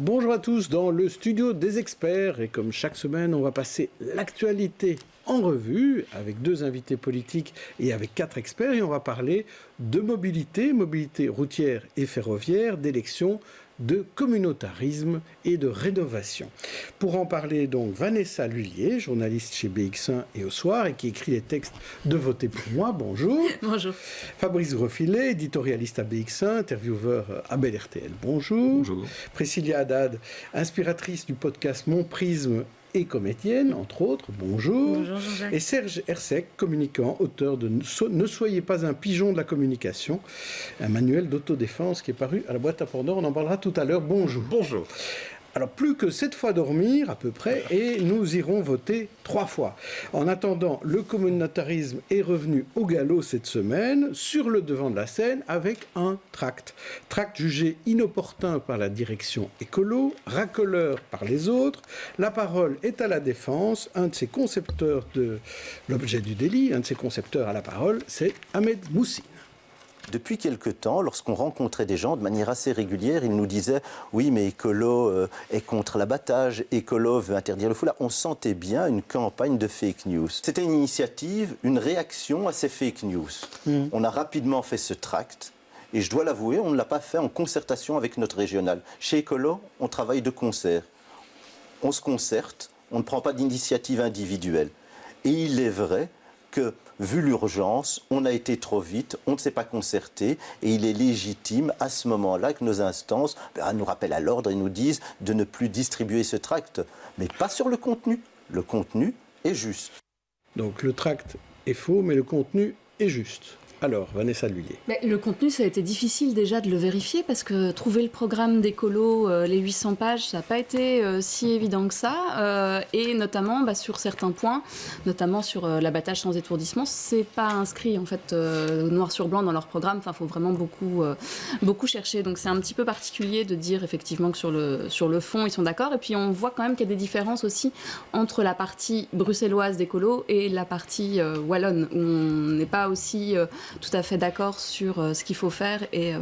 Bonjour à tous dans le studio des experts et comme chaque semaine on va passer l'actualité en revue avec 2 invités politiques et avec 4 experts et on va parler de mobilité routière et ferroviaire, d'élections, de communautarisme et de rénovation. Pour en parler donc Vanessa Lhuillier, journaliste chez BX1 et au Soir et qui écrit les textes de Voter pour moi, bonjour. Bonjour. Fabrice Grosfilet, éditorialiste à BX1, intervieweur à Bel RTL, bonjour. Bonjour. Priscilla Haddad, inspiratrice du podcast Mon Prisme et comédienne, entre autres, bonjour. Bonjour Jean-Jacques. Et Serge Hersek, communicant, auteur de Ne soyez pas un pigeon de la communication, un manuel d'autodéfense qui est paru à la boîte à Pandore, on en parlera tout à l'heure. Bonjour. Bonjour. Alors, plus que 7 fois dormir, à peu près, et nous irons voter 3 fois. En attendant, le communautarisme est revenu au galop cette semaine, sur le devant de la scène, avec un tract. Tract jugé inopportun par la direction écolo, racoleur par les autres. La parole est à la défense. Un de ses concepteurs de l'objet du délit, un de ses concepteurs à la parole, c'est Ahmed Moussine. Depuis quelque temps, lorsqu'on rencontrait des gens de manière assez régulière, ils nous disaient « Oui, mais écolo est contre l'abattage, écolo veut interdire le foulard ». On sentait bien une campagne de fake news. C'était une initiative, une réaction à ces fake news. On a rapidement fait ce tract. Et je dois l'avouer, on ne l'a pas fait en concertation avec notre régional. Chez Écolo, on travaille de concert. On se concerte, on ne prend pas d'initiative individuelle. Et il est vrai que, vu l'urgence, on a été trop vite, on ne s'est pas concerté et il est légitime à ce moment-là que nos instances nous rappellent à l'ordre et nous disent de ne plus distribuer ce tract. Mais pas sur le contenu. Le contenu est juste. Donc le tract est faux, mais le contenu est juste. Alors, Vanessa Lhuillier. Le contenu, ça a été difficile déjà de le vérifier parce que trouver le programme d'écolo, les 800 pages, ça n'a pas été si évident que ça. Et notamment sur certains points, notamment sur l'abattage sans étourdissement, c'est pas inscrit en fait noir sur blanc dans leur programme. Enfin, il faut vraiment beaucoup chercher. Donc c'est un petit peu particulier de dire effectivement que sur le fond, ils sont d'accord. Et puis on voit quand même qu'il y a des différences aussi entre la partie bruxelloise d'écolo et la partie wallonne, où on n'est pas aussi tout à fait d'accord sur ce qu'il faut faire et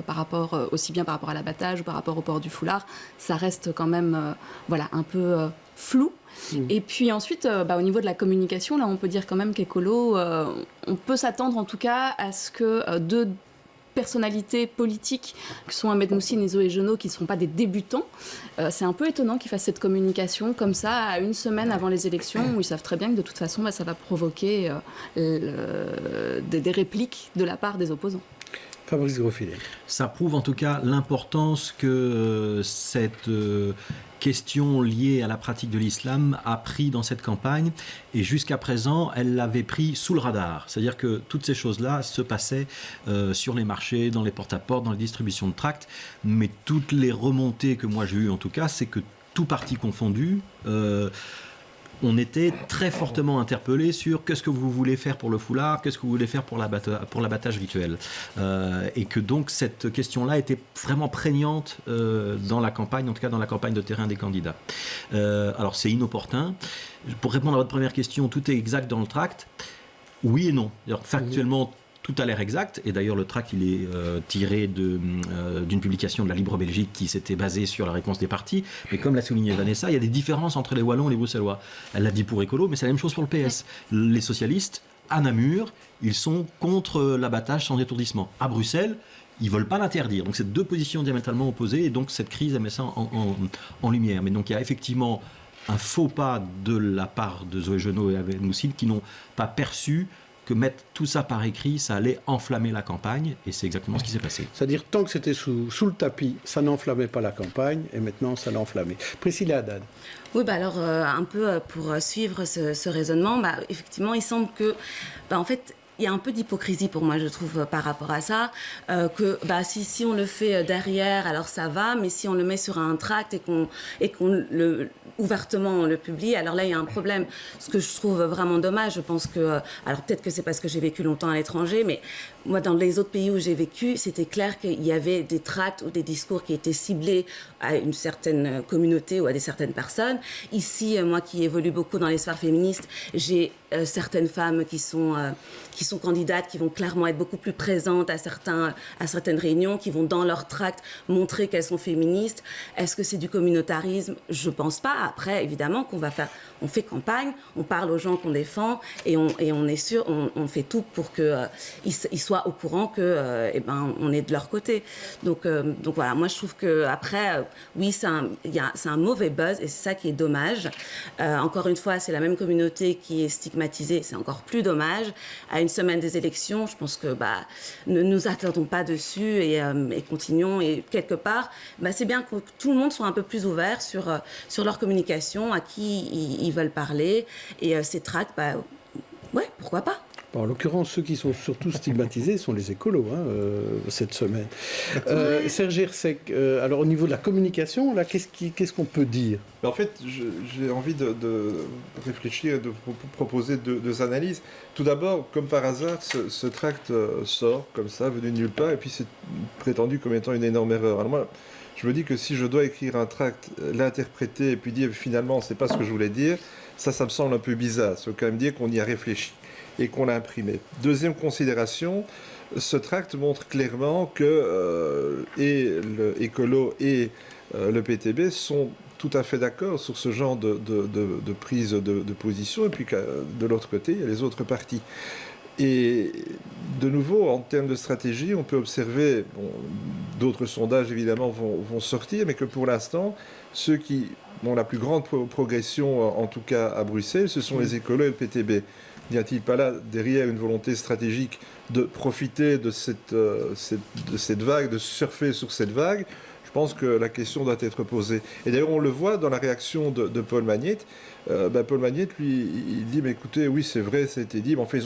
aussi bien par rapport à l'abattage ou par rapport au port du foulard, ça reste quand même un peu flou. Et puis ensuite, au niveau de la communication, là on peut dire quand même qu'écolo, on peut s'attendre en tout cas à ce que deux personnalités politiques que sont Ahmed Moussine et Zoé Genot, qui ne sont pas des débutants. C'est un peu étonnant qu'ils fassent cette communication comme ça, à une semaine avant les élections, où ils savent très bien que de toute façon, ça va provoquer des répliques de la part des opposants. Fabrice Grosfilet. Ça prouve en tout cas l'importance que cette question liée à la pratique de l'islam a pris dans cette campagne, et jusqu'à présent elle l'avait pris sous le radar, c'est-à-dire que toutes ces choses-là se passaient sur les marchés, dans les porte-à-porte, dans les distributions de tracts, mais toutes les remontées que moi j'ai eues en tout cas, c'est que tout parti confondu, on était très fortement interpellés sur qu'est-ce que vous voulez faire pour le foulard, qu'est-ce que vous voulez faire pour l'abattage rituel. Et que donc cette question-là était vraiment prégnante dans la campagne, en tout cas dans la campagne de terrain des candidats. Alors c'est inopportun. Pour répondre à votre première question, tout est exact dans le tract. Oui et non. Alors, factuellement, tout a l'air exact, et d'ailleurs le tract il est tiré d'une publication de la Libre Belgique qui s'était basée sur la réponse des partis, mais comme l'a souligné Vanessa, il y a des différences entre les Wallons et les Bruxellois. Elle l'a dit pour Écolo, mais c'est la même chose pour le PS. Les socialistes, à Namur, ils sont contre l'abattage sans étourdissement. À Bruxelles, ils ne veulent pas l'interdire. Donc c'est deux positions diamétralement opposées, et donc cette crise elle met ça en lumière. Mais donc il y a effectivement un faux pas de la part de Zoé Genot et Ahmed Moussine qui n'ont pas perçu que mettre tout ça par écrit, ça allait enflammer la campagne, et c'est exactement ce qui s'est passé. C'est-à-dire, tant que c'était sous le tapis, ça n'enflammait pas la campagne, et maintenant, ça l'a enflammé. Priscilla Haddad. Oui, alors, un peu pour suivre ce raisonnement, effectivement, il semble que, en fait, il y a un peu d'hypocrisie pour moi, je trouve, par rapport à ça, que si on le fait derrière, alors ça va, mais si on le met sur un tract et qu'on ouvertement le publie, alors là il y a un problème. Ce que je trouve vraiment dommage, je pense que, alors peut-être que c'est parce que j'ai vécu longtemps à l'étranger, mais moi dans les autres pays où j'ai vécu, c'était clair qu'il y avait des tracts ou des discours qui étaient ciblés à une certaine communauté ou à des certaines personnes. Ici, moi qui évolue beaucoup dans les sphères féministes, j'ai certaines femmes qui sont sont candidates, qui vont clairement être beaucoup plus présentes à certaines réunions, qui vont dans leur tract montrer qu'elles sont féministes. Est-ce que c'est du communautarisme? Je pense pas. Après, évidemment on fait campagne, on parle aux gens qu'on défend et on est sûr, on fait tout pour qu'ils soient au courant que on est de leur côté. Donc voilà, moi je trouve que après oui, c'est un mauvais buzz et c'est ça qui est dommage. Encore une fois, c'est la même communauté qui est stigmatisée, c'est encore plus dommage. À une semaine des élections, je pense que ne nous attardons pas dessus et continuons. Et quelque part, c'est bien que tout le monde soit un peu plus ouvert sur leur communication, à qui ils veulent parler. Et ces tracts, ouais, pourquoi pas. En l'occurrence, ceux qui sont surtout stigmatisés sont les écolos, cette semaine. Serge Hersek, alors au niveau de la communication, là, qu'est-ce qu'on peut dire? En fait, j'ai envie de réfléchir et de vous proposer deux analyses. Tout d'abord, comme par hasard, ce tract sort comme ça, venu de nulle part, et puis c'est prétendu comme étant une énorme erreur. Alors moi, je me dis que si je dois écrire un tract, l'interpréter, et puis dire finalement, c'est pas ce que je voulais dire, ça me semble un peu bizarre. Ça veut quand même dire qu'on y a réfléchi et qu'on l'a imprimé. Deuxième considération, ce tract montre clairement que et le écolo et le PTB sont tout à fait d'accord sur ce genre de prise de position, et puis de l'autre côté, il y a les autres partis. Et de nouveau, en termes de stratégie, on peut observer, d'autres sondages évidemment vont sortir, mais que pour l'instant, ceux qui ont la plus grande progression, en tout cas à Bruxelles, ce sont les écolos et le PTB. N'y a-t-il pas là derrière une volonté stratégique de profiter de cette vague, de surfer sur cette vague? Je pense que la question doit être posée. Et d'ailleurs, on le voit dans la réaction de Paul Magnette. Paul Magnette, lui, il dit, mais écoutez, oui, c'est vrai, ça a été dit, mais en fait,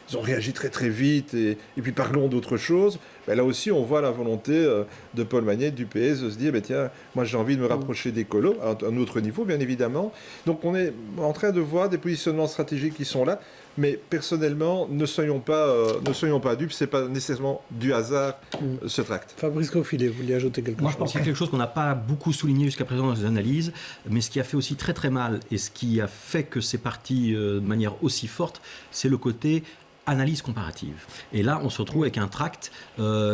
ils ont réagi très très vite, et puis parlons d'autre chose. Là aussi, on voit la volonté de Paul Magnette, du PS, de se dire, tiens, moi j'ai envie de me rapprocher des colos, à un autre niveau, bien évidemment. Donc on est en train de voir des positionnements stratégiques qui sont là, mais personnellement, ne soyons pas dupes, c'est pas nécessairement du hasard, ce tract. Fabrice Grosfilet, vous vouliez ajouter quelque chose? Moi, je pense qu'il y a quelque chose qu'on n'a pas beaucoup souligné jusqu'à présent dans les analyses, mais ce qui a fait aussi très très mal, et ce qui a fait que c'est parti de manière aussi forte, c'est le côté analyse comparative. Et là, on se retrouve avec un tract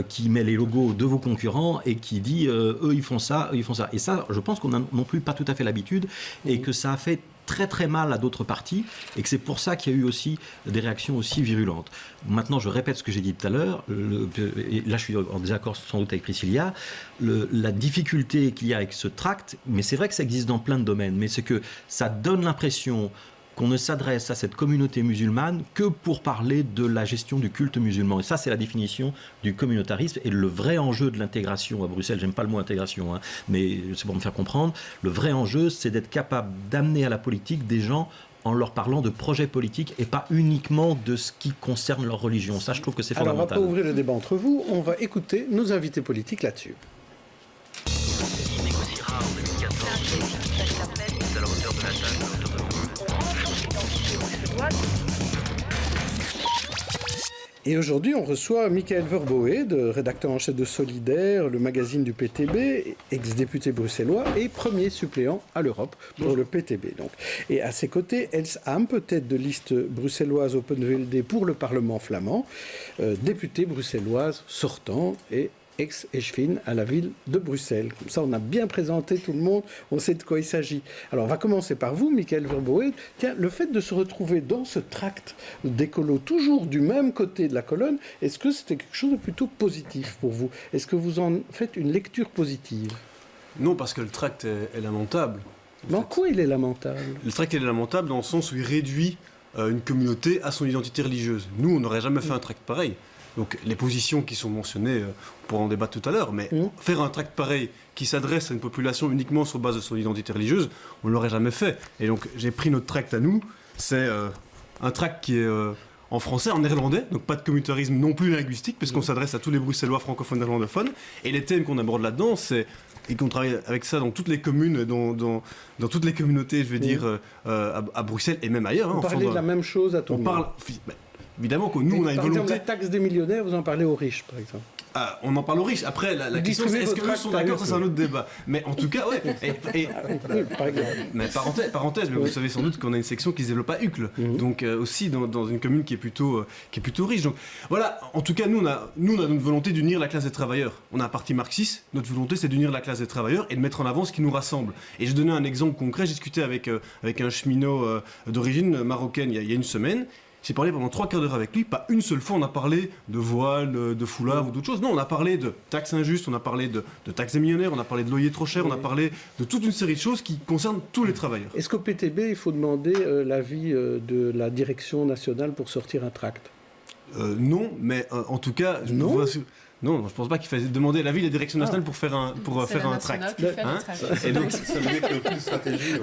qui met les logos de vos concurrents et qui dit eux ils font ça, eux ils font ça. Et ça, je pense qu'on n'a non plus pas tout à fait l'habitude et que ça a fait très très mal à d'autres partis et que c'est pour ça qu'il y a eu aussi des réactions aussi virulentes. Maintenant, je répète ce que j'ai dit tout à l'heure, et là je suis en désaccord sans doute avec Priscilla, la difficulté qu'il y a avec ce tract, mais c'est vrai que ça existe dans plein de domaines, mais c'est que ça donne l'impression qu'on ne s'adresse à cette communauté musulmane que pour parler de la gestion du culte musulman. Et ça, c'est la définition du communautarisme. Et le vrai enjeu de l'intégration à Bruxelles, j'aime pas le mot intégration, mais c'est pour me faire comprendre, le vrai enjeu, c'est d'être capable d'amener à la politique des gens en leur parlant de projets politiques et pas uniquement de ce qui concerne leur religion. Ça, je trouve que c'est fondamental. Alors, on va pas ouvrir le débat entre vous, on va écouter nos invités politiques là-dessus. Il négociera en 2014 à la hauteur de la table. Et aujourd'hui, on reçoit Michael Verboed, rédacteur en chef de Solidaire, le magazine du PTB, ex-député bruxellois et premier suppléant à l'Europe pour le PTB. Donc. Et à ses côtés, Els Ham, tête de liste bruxelloise Open VLD pour le Parlement flamand, députée bruxelloise sortant et ex-échevine à la ville de Bruxelles. Comme ça, on a bien présenté tout le monde, on sait de quoi il s'agit. Alors, on va commencer par vous, Michael Verboed. Tiens, le fait de se retrouver dans ce tract d'écolo, toujours du même côté de la colonne, est-ce que c'était quelque chose de plutôt positif pour vous? Est-ce que vous en faites une lecture positive? Non, parce que le tract est lamentable. Mais en quoi il est lamentable? Le tract est lamentable dans le sens où il réduit une communauté à son identité religieuse. Nous, on n'aurait jamais fait un tract pareil. Donc les positions qui sont mentionnées, on pourra en débattre tout à l'heure, mais faire un tract pareil qui s'adresse à une population uniquement sur base de son identité religieuse, on ne l'aurait jamais fait. Et donc j'ai pris notre tract à nous, c'est un tract qui est en français, en néerlandais, donc pas de communautarisme non plus linguistique, puisqu'on s'adresse à tous les Bruxellois francophones et néerlandophones. Et les thèmes qu'on aborde là-dedans, et qu'on travaille avec ça dans toutes les communes, dans toutes les communautés, je vais dire, à Bruxelles et même ailleurs. Vous parlez de la même chose à tout le monde. évidemment que nous, on a une Par exemple, volonté... la taxe des millionnaires, vous en parlez aux riches, par exemple. Ah, on en parle aux riches. Après, la question c'est est-ce qu'eux sont d'accord, ça c'est un autre débat. Mais en tout cas, ouais. Oui, par exemple. Mais parenthèse, mais vous savez sans doute qu'on a une section qui se développe à Uccle, donc aussi dans une commune qui est plutôt riche. Donc voilà, en tout cas, nous on a notre volonté d'unir la classe des travailleurs. On a un parti marxiste, notre volonté c'est d'unir la classe des travailleurs et de mettre en avant ce qui nous rassemble. Et je donnais un exemple concret, j'ai discuté avec un cheminot d'origine marocaine il y a une semaine. J'ai parlé pendant 3 quarts d'heure avec lui, pas une seule fois on a parlé de voile, de foulard ou d'autres choses. Non, on a parlé de taxes injustes, on a parlé de taxes des millionnaires, on a parlé de loyers trop chers, on a parlé de toute une série de choses qui concernent tous les travailleurs. Est-ce qu'au PTB, il faut demander l'avis de la direction nationale pour sortir un tract? Non, mais en tout cas... Non, je pense pas qu'il fallait demander l'avis de la direction nationale pour faire un tract. Et donc, ça veut dire qu'il n'y a aucune stratégie.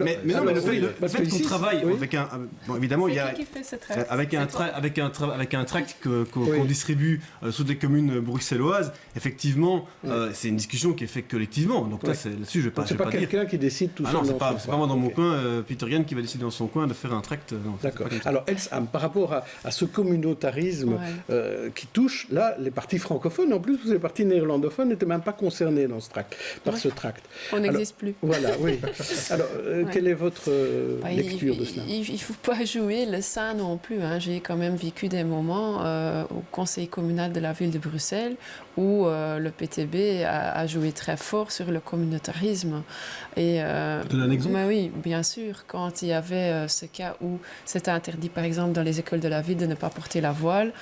Mais le fait qu'on travaille avec un... Bon, évidemment, il y a... Qui fait ce tract? Avec un tract qu'on distribue sous des communes bruxelloises, effectivement, c'est une discussion qui est faite collectivement. Donc là-dessus, je ne vais pas dire... C'est pas quelqu'un qui décide tout seul. Non, c'est pas moi dans mon coin, Peter Yann qui va décider dans son coin de faire un tract. D'accord. Alors, Elsam, par rapport à ce communautarisme qui touche, là, les partis francophones, en plus, les partis néerlandophones n'étaient même pas concernés dans ce tract, ce tract. On n'existe plus. Voilà, oui. Alors, quelle est votre lecture de cela? Il ne faut pas jouer le saint non plus. J'ai quand même vécu des moments au conseil communal de la ville de Bruxelles où le PTB a joué très fort sur le communautarisme. Et, tu donnes un exemple? Oui, bien sûr. Quand il y avait ce cas où c'était interdit, par exemple, dans les écoles de la ville de ne pas porter la voile,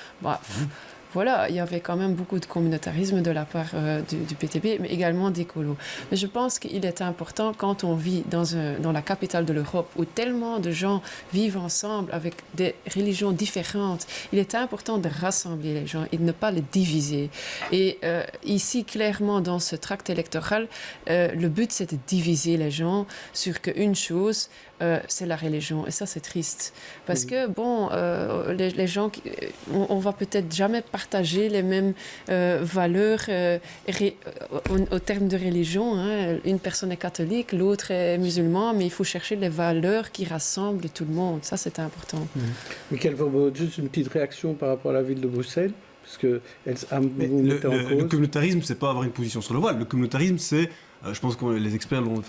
voilà, il y avait quand même beaucoup de communautarisme de la part du PTB, mais également d'écolos. Mais je pense qu'il est important, quand on vit dans la capitale de l'Europe, où tellement de gens vivent ensemble avec des religions différentes, il est important de rassembler les gens et de ne pas les diviser. Et ici, clairement, dans ce tract électoral, le but, c'est de diviser les gens sur qu'une chose, c'est la religion. Et ça, c'est triste. Parce que, les gens, on va peut-être jamais partager les mêmes valeurs au terme de religion. Une personne est catholique, l'autre est musulman, mais il faut chercher les valeurs qui rassemblent tout le monde. Ça, c'est important. Michael Verboot, juste une petite réaction par rapport à la ville de Bruxelles, parce que le communautarisme, c'est pas avoir une position sur le voile. Le communautarisme, c'est je pense que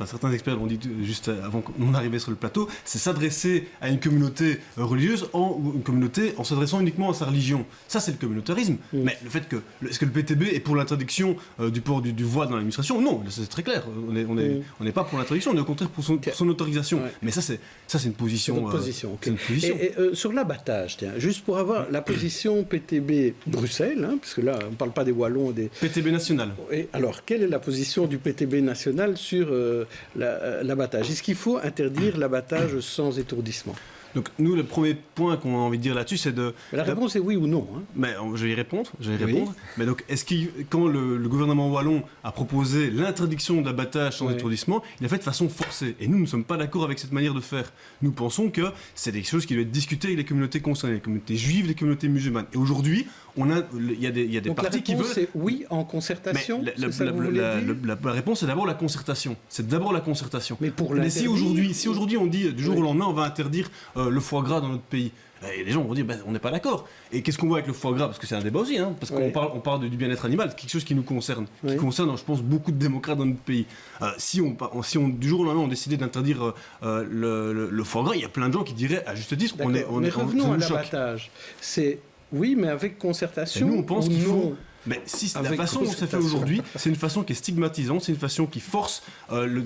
certains experts l'ont dit juste avant qu'on arrivait sur le plateau, c'est s'adresser à une communauté religieuse ou une communauté en s'adressant uniquement à sa religion. Ça, c'est le communautarisme. Mais le fait est-ce que le PTB est pour l'interdiction du port du voile dans l'administration? Non, c'est très clair. On n'est pas pour l'interdiction, on est au contraire pour son autorisation. Mais ça, c'est une position. C'est une position. Et sur l'abattage, tiens, juste pour avoir la position PTB Bruxelles, parce que là, on ne parle pas des Wallons. PTB national. Et alors, quelle est la position du PTB national sur l'abattage? Est-ce qu'il faut interdire l'abattage sans étourdissement? Donc nous, le premier point qu'on a envie de dire là-dessus, c'est de... La réponse est oui ou non. Mais je vais y répondre. Oui. Mais donc, quand le gouvernement wallon a proposé l'interdiction d'abattage sans étourdissement, il a fait de façon forcée. Et nous ne sommes pas d'accord avec cette manière de faire. Nous pensons que c'est des choses qui doivent être discutées avec les communautés concernées, les communautés juives, les communautés musulmanes. Et aujourd'hui, il y a des donc partis qui veulent... c'est oui en concertation. La réponse, c'est d'abord la concertation. C'est d'abord la concertation. Mais si aujourd'hui on dit du jour au lendemain, on va interdire le foie gras dans notre pays, et les gens vont dire on n'est pas d'accord. Et qu'est-ce qu'on voit avec le foie gras? Parce que c'est un débat aussi, parce qu'on parle du bien-être animal, quelque chose qui nous concerne, qui concerne, je pense, beaucoup de démocrates dans notre pays. Si du jour au lendemain on décidait d'interdire le foie gras, il y a plein de gens qui diraient à juste titre mais revenons à l'abattage. C'est oui, mais avec concertation. Et nous on pense qu'il faut. Non. Mais la façon dont c'est fait aujourd'hui, c'est une façon qui est stigmatisante, c'est une façon qui force le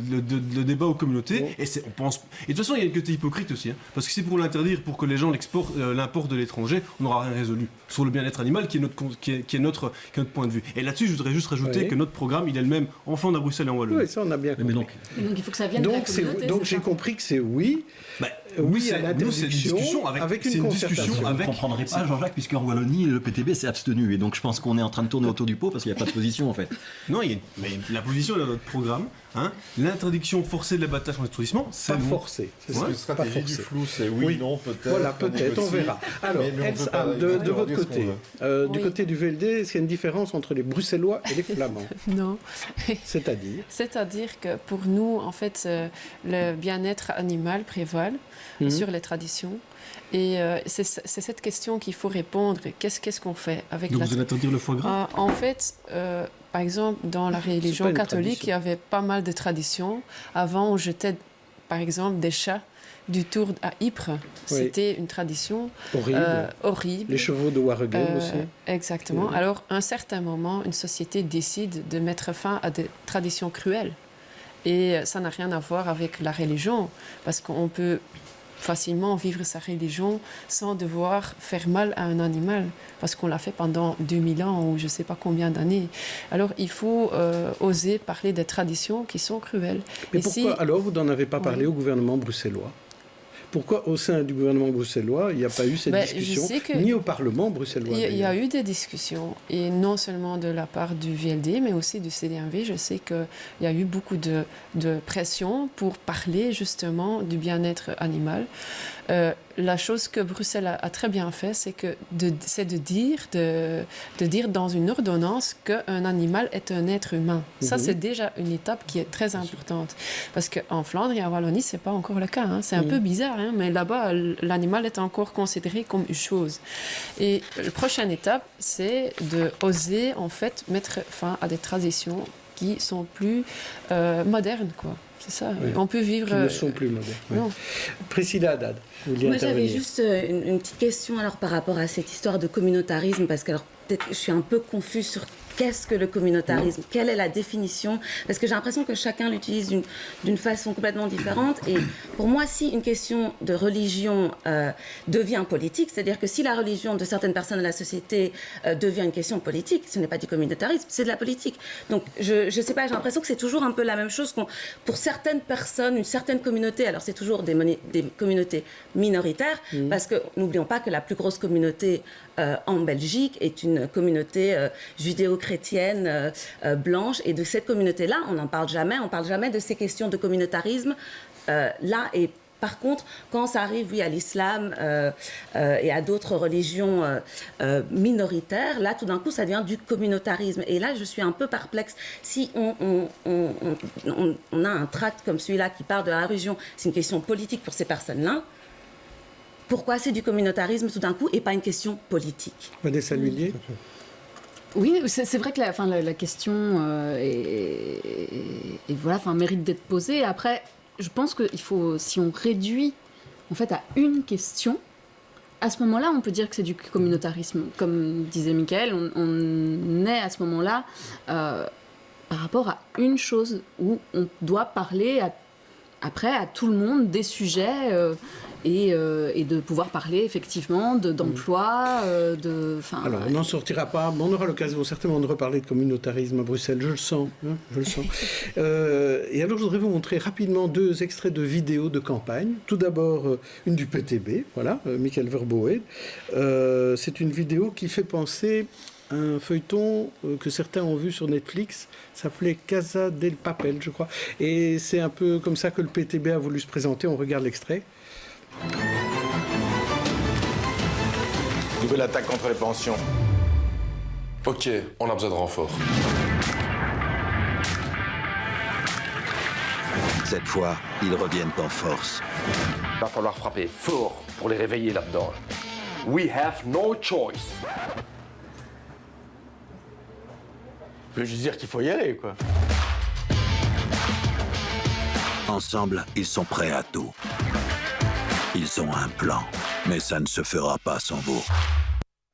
débat aux communautés. Et on pense. Et de toute façon, il y a une côté hypocrite aussi, parce que si pour l'interdire, pour que les gens l'importent de l'étranger, on n'aura rien résolu sur le bien-être animal, qui est notre point de vue. Et là-dessus, je voudrais juste rajouter que notre programme, il est le même en Flandre, à Bruxelles et en Wallonie. Oui, ça on a bien compris. Donc il faut que ça vienne de la communauté. Donc j'ai compris que c'est oui. Oui à l'interdiction avec une concertation. Vous ne comprendrez pas, Jean-Jacques, puisque en Wallonie, le PTB s'est abstenu. Et donc je pense qu'on est en train de tourner autour du pot parce qu'il n'y a pas de position en fait. Non, mais la position est dans notre programme. L'interdiction forcée de l'abattage sans étourdissement, c'est pas forcé. C'est une stratégie du flou, c'est oui, non, peut-être. Voilà, peut-être, on verra. Alors, de votre côté, du côté du VLD, est-ce qu'il y a une différence entre les Bruxellois et les Flamands? Non. C'est-à-dire que pour nous, en fait, le bien-être animal prévale. sur les traditions. Et c'est cette question qu'il faut répondre. Qu'est-ce qu'on fait avec Donc vous allez interdire le foie gras? En fait, par exemple, dans la religion catholique, il y avait pas mal de traditions. Avant, on jetait, par exemple, des chats du Tour à Ypres. Oui. C'était une tradition horrible. Les chevaux de Waregem aussi. Exactement. Oui. Alors, à un certain moment, une société décide de mettre fin à des traditions cruelles. Et ça n'a rien à voir avec la religion, parce qu'on peut facilement vivre sa religion sans devoir faire mal à un animal, parce qu'on l'a fait pendant 2000 ans ou je ne sais pas combien d'années. Alors il faut oser parler des traditions qui sont cruelles. Mais pourquoi alors vous n'en avez pas parlé au gouvernement bruxellois? Pourquoi au sein du gouvernement bruxellois, il n'y a pas eu cette discussion, ni au Parlement bruxellois? Il y a eu des discussions, et non seulement de la part du VLD, mais aussi du CDMV. Je sais qu'il y a eu beaucoup de pression pour parler justement du bien-être animal. La chose que Bruxelles a très bien fait, c'est de dire dans une ordonnance qu'un animal est un être humain. Ça, c'est déjà une étape qui est très importante. Parce qu'en Flandre et en Wallonie, ce n'est pas encore le cas. Hein. C'est un peu bizarre, hein, mais là-bas, l'animal est encore considéré comme une chose. Et la prochaine étape, c'est d'oser, en fait, mettre fin à des traditions qui sont plus modernes, quoi. C'est ça, oui. On peut vivre... Qui ne sont plus modernes. Priscilla Haddad, vous vouliez intervenir. Moi, j'avais juste une petite question alors, par rapport à cette histoire de communautarisme, parce que alors, peut-être je suis un peu confuse sur qu'est-ce que le communautarisme, quelle est la définition, parce que j'ai l'impression que chacun l'utilise d'une façon complètement différente. Et pour moi, si une question de religion devient politique, c'est-à-dire que si la religion de certaines personnes de la société devient une question politique, ce n'est pas du communautarisme, c'est de la politique. Donc je sais pas, j'ai l'impression que c'est toujours un peu la même chose pour certaines personnes, une certaine communauté. Alors c'est toujours des communautés minoritaires, parce que n'oublions pas que la plus grosse communauté en Belgique est une communauté judéo-chrétienne blanche, et de cette communauté-là, on n'en parle jamais, on ne parle jamais de ces questions de communautarisme là. Et par contre, quand ça arrive, oui, à l'islam et à d'autres religions minoritaires, là, tout d'un coup, ça devient du communautarisme. Et là, je suis un peu perplexe. Si on a un tract comme celui-là qui parle de la religion, c'est une question politique pour ces personnes-là. Pourquoi c'est du communautarisme tout d'un coup et pas une question politique? Vanessa Lhuillier. Oui, c'est vrai que la question mérite d'être posée. Après, je pense qu'il faut, si on réduit en fait à une question, à ce moment-là, on peut dire que c'est du communautarisme. Comme disait Michael, on est à ce moment-là par rapport à une chose où on doit parler après à tout le monde des sujets et de pouvoir parler effectivement d'emploi. Alors on n'en sortira pas, mais on aura l'occasion certainement de reparler de communautarisme à Bruxelles, je le sens. Et alors je voudrais vous montrer rapidement 2 extraits de vidéos de campagne. Tout d'abord une du PTB, voilà, Michael Verboed. C'est une vidéo qui fait penser un feuilleton que certains ont vu sur Netflix, s'appelait Casa del Papel, je crois. Et c'est un peu comme ça que le PTB a voulu se présenter. On regarde l'extrait. Nouvelle attaque contre les pensions. Ok, on a besoin de renfort. Cette fois, ils reviennent en force. Va falloir frapper fort pour les réveiller là-dedans. We have no choice. Je veux juste dire qu'il faut y aller, quoi. Ensemble, ils sont prêts à tout. Ils ont un plan, mais ça ne se fera pas sans vous.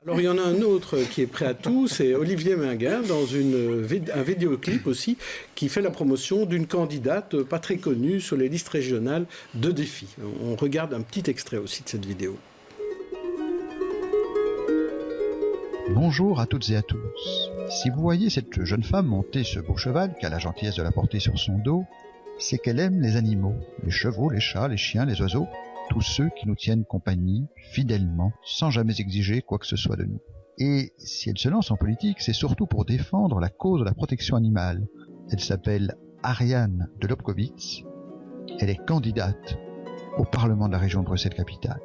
Alors il y en a un autre qui est prêt à tout, c'est Olivier Minguin dans un vidéoclip aussi qui fait la promotion d'une candidate pas très connue sur les listes régionales de défis. On regarde un petit extrait aussi de cette vidéo. Bonjour à toutes et à tous. Si vous voyez cette jeune femme monter ce beau cheval qui a la gentillesse de la porter sur son dos, c'est qu'elle aime les animaux, les chevaux, les chats, les chiens, les oiseaux, tous ceux qui nous tiennent compagnie fidèlement, sans jamais exiger quoi que ce soit de nous. Et si elle se lance en politique, c'est surtout pour défendre la cause de la protection animale. Elle s'appelle Ariane de Lobkowitz. Elle est candidate au Parlement de la région de Bruxelles-Capitale.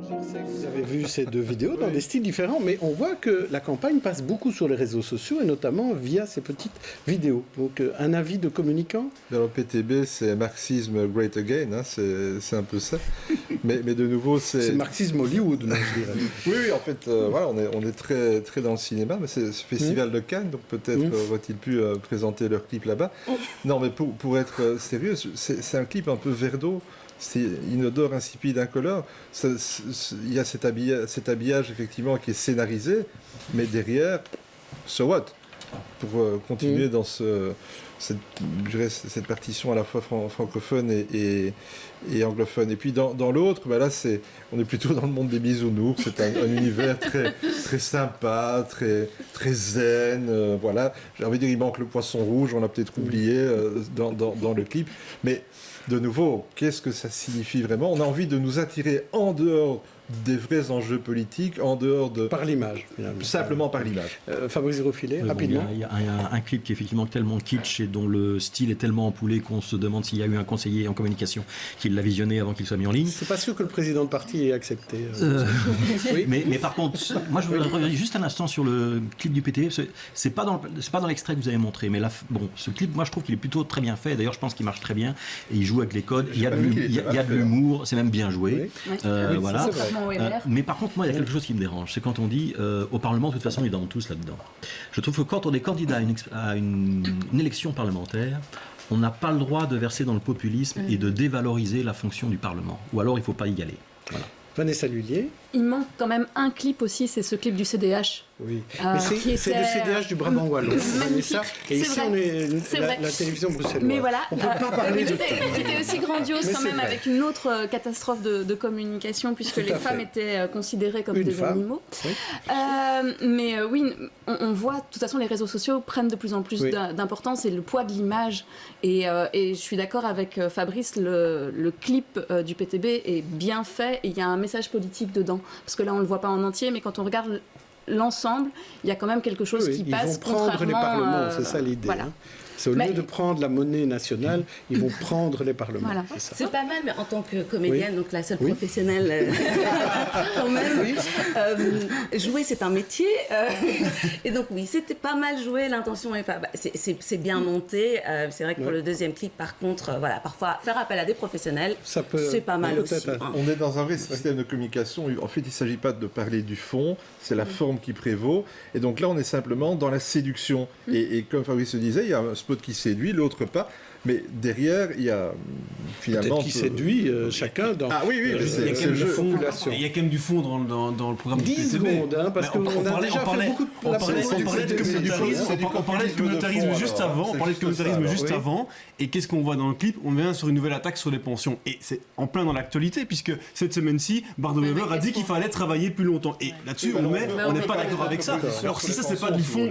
Vous avez vu ces deux vidéos dans des styles différents, mais on voit que la campagne passe beaucoup sur les réseaux sociaux et notamment via ces petites vidéos. Donc un avis de communicant. Dans le PTB, c'est marxisme great again, hein, c'est un peu ça. Mais de nouveau, c'est marxisme Hollywood, moi, je dirais. Oui, en fait, voilà, on est très, très dans le cinéma, mais c'est ce festival de Cannes, donc peut-être va-t-il pu présenter leur clip là-bas. Non, mais pour être sérieux, c'est un clip un peu verre d'eau. C'est inodore, insipide, incolore. Il y a cet habillage effectivement qui est scénarisé, mais derrière, so what? Pour continuer dans cette partition à la fois francophone et anglophone. Et puis dans l'autre, bah là, on est plutôt dans le monde des bisounours. C'est un univers très, très sympa, très, très zen. Voilà. J'ai envie de dire, il manque le poisson rouge, on l'a peut-être oublié dans le clip. Mais de nouveau, qu'est-ce que ça signifie vraiment? On a envie de nous attirer en dehors des vrais enjeux politiques, en dehors de... Par l'image, finalement. Simplement par l'image. Fabrice Grosfilet, rapidement. Il y a un clip qui est effectivement tellement kitsch et dont le style est tellement empoulé qu'on se demande s'il y a eu un conseiller en communication qui l'a visionné avant qu'il soit mis en ligne. C'est pas sûr que le président de parti ait accepté. Oui. mais par contre, moi je voudrais revenir juste un instant sur le clip du PTB. C'est pas dans l'extrait que vous avez montré, mais là, bon, ce clip, moi je trouve qu'il est plutôt très bien fait. D'ailleurs, je pense qu'il marche très bien et il joue avec les codes. Il y a de l'humour, c'est même bien joué. Voilà. Mais par contre, moi, il y a quelque chose qui me dérange. C'est quand on dit au Parlement, de toute façon, ils dorment tous là-dedans. Je trouve que quand on est candidat à une élection parlementaire, on n'a pas le droit de verser dans le populisme et de dévaloriser la fonction du Parlement. Ou alors, il ne faut pas y aller. Voilà. Vanessa Lullier. Il manque quand même un clip aussi, c'est ce clip du CDH. Oui, mais c'est le CDH du Brabant Wallon. Magnifique. Et ici, on est la télévision bruxelloise. Mais voilà, on ne peut pas parler de c'était aussi grandiose quand même avec une autre catastrophe de communication puisque les femmes étaient considérées comme des animaux. Oui. Mais oui, on voit, de toute façon, les réseaux sociaux prennent de plus en plus d'importance et le poids de l'image. Et je suis d'accord avec Fabrice, le clip du PTB est bien fait et il y a un message politique dedans. Parce que là, on ne le voit pas en entier, mais quand on regarde l'ensemble, il y a quand même quelque chose qui passe. Ils vont prendre les parlements, c'est ça l'idée. Voilà. Hein. C'est au lieu de prendre la monnaie nationale, ils vont prendre les parlements. Voilà. C'est pas mal, mais en tant que comédienne, donc la seule professionnelle, quand même, jouer c'est un métier. Et donc oui, c'était pas mal joué, l'intention est pas... c'est bien monté. C'est vrai que pour le deuxième clip, par contre, voilà, parfois faire appel à des professionnels, c'est pas mal aussi. On est dans un vrai système de communication. En fait, il ne s'agit pas de parler du fond, c'est la forme qui prévaut. Et donc là, on est simplement dans la séduction. Et comme Fabrice le disait, il y a un spot qui séduit, l'autre pas. Mais derrière, il y a finalement... Peut-être qui séduit chacun dans il y a quand même du fond dans le programme 10 secondes, hein, parce qu'on a déjà fait beaucoup de... On parlait de communautarisme juste avant. Et qu'est-ce qu'on voit dans le clip? On vient sur une nouvelle attaque sur les pensions. Et c'est en plein dans l'actualité, puisque cette semaine-ci, Bardot Weber a dit qu'il fallait travailler plus longtemps. Et là-dessus, on n'est pas d'accord avec ça. Alors si ça, c'est pas du fond,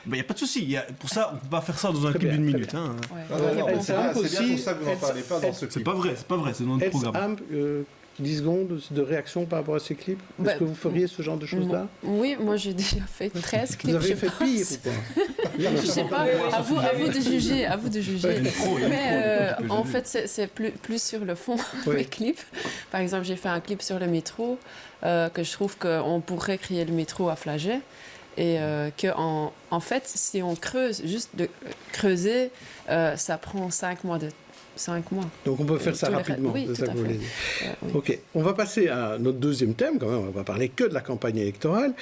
il n'y a pas de souci. Pour ça, on ne peut pas faire ça dans un clip d'une minute. C'est bien pour ça que vous n'en parlez pas dans ce clip. C'est pas vrai, c'est dans notre programme. 10 secondes de réaction par rapport à ces clips. Est-ce que vous feriez ce genre de choses-là? Oui, moi j'ai déjà fait 13 clips. Vous avez fait pire ou pas? Je sais pas, à vous de juger. Mais en fait, c'est plus sur le fond, mes clips. Par exemple, j'ai fait un clip sur le métro, que je trouve qu'on pourrait créer le métro à Flagey. Et en fait, si on creuse, juste de creuser, ça prend 5 mois. Donc on peut faire ça rapidement, c'est ça que vous voulez dire. Ok, on va passer à notre deuxième thème, quand même, on va parler que de la campagne électorale.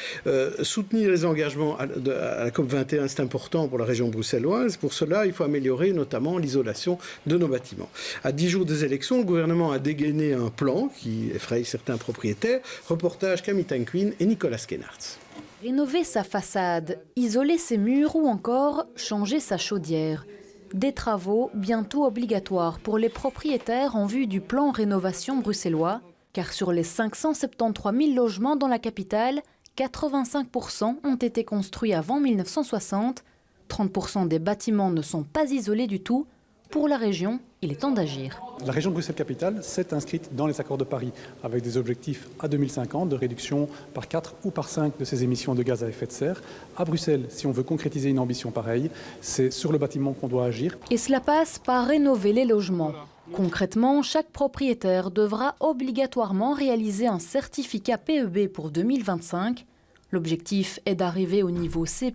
Soutenir les engagements à la COP21, c'est important pour la région bruxelloise. Pour cela, il faut améliorer notamment l'isolation de nos bâtiments. À 10 jours des élections, le gouvernement a dégainé un plan qui effraie certains propriétaires. Reportage Camille Tanquin et Nicolas Skenartz. Rénover sa façade, isoler ses murs ou encore changer sa chaudière. Des travaux bientôt obligatoires pour les propriétaires en vue du plan rénovation bruxellois, car sur les 573 000 logements dans la capitale, 85% ont été construits avant 1960, 30% des bâtiments ne sont pas isolés du tout. Pour la région, il est temps d'agir. La région de Bruxelles-Capitale s'est inscrite dans les accords de Paris avec des objectifs à 2050 de réduction par 4 ou par 5 de ses émissions de gaz à effet de serre. À Bruxelles, si on veut concrétiser une ambition pareille, c'est sur le bâtiment qu'on doit agir. Et cela passe par rénover les logements. Concrètement, chaque propriétaire devra obligatoirement réaliser un certificat PEB pour 2025. L'objectif est d'arriver au niveau C+.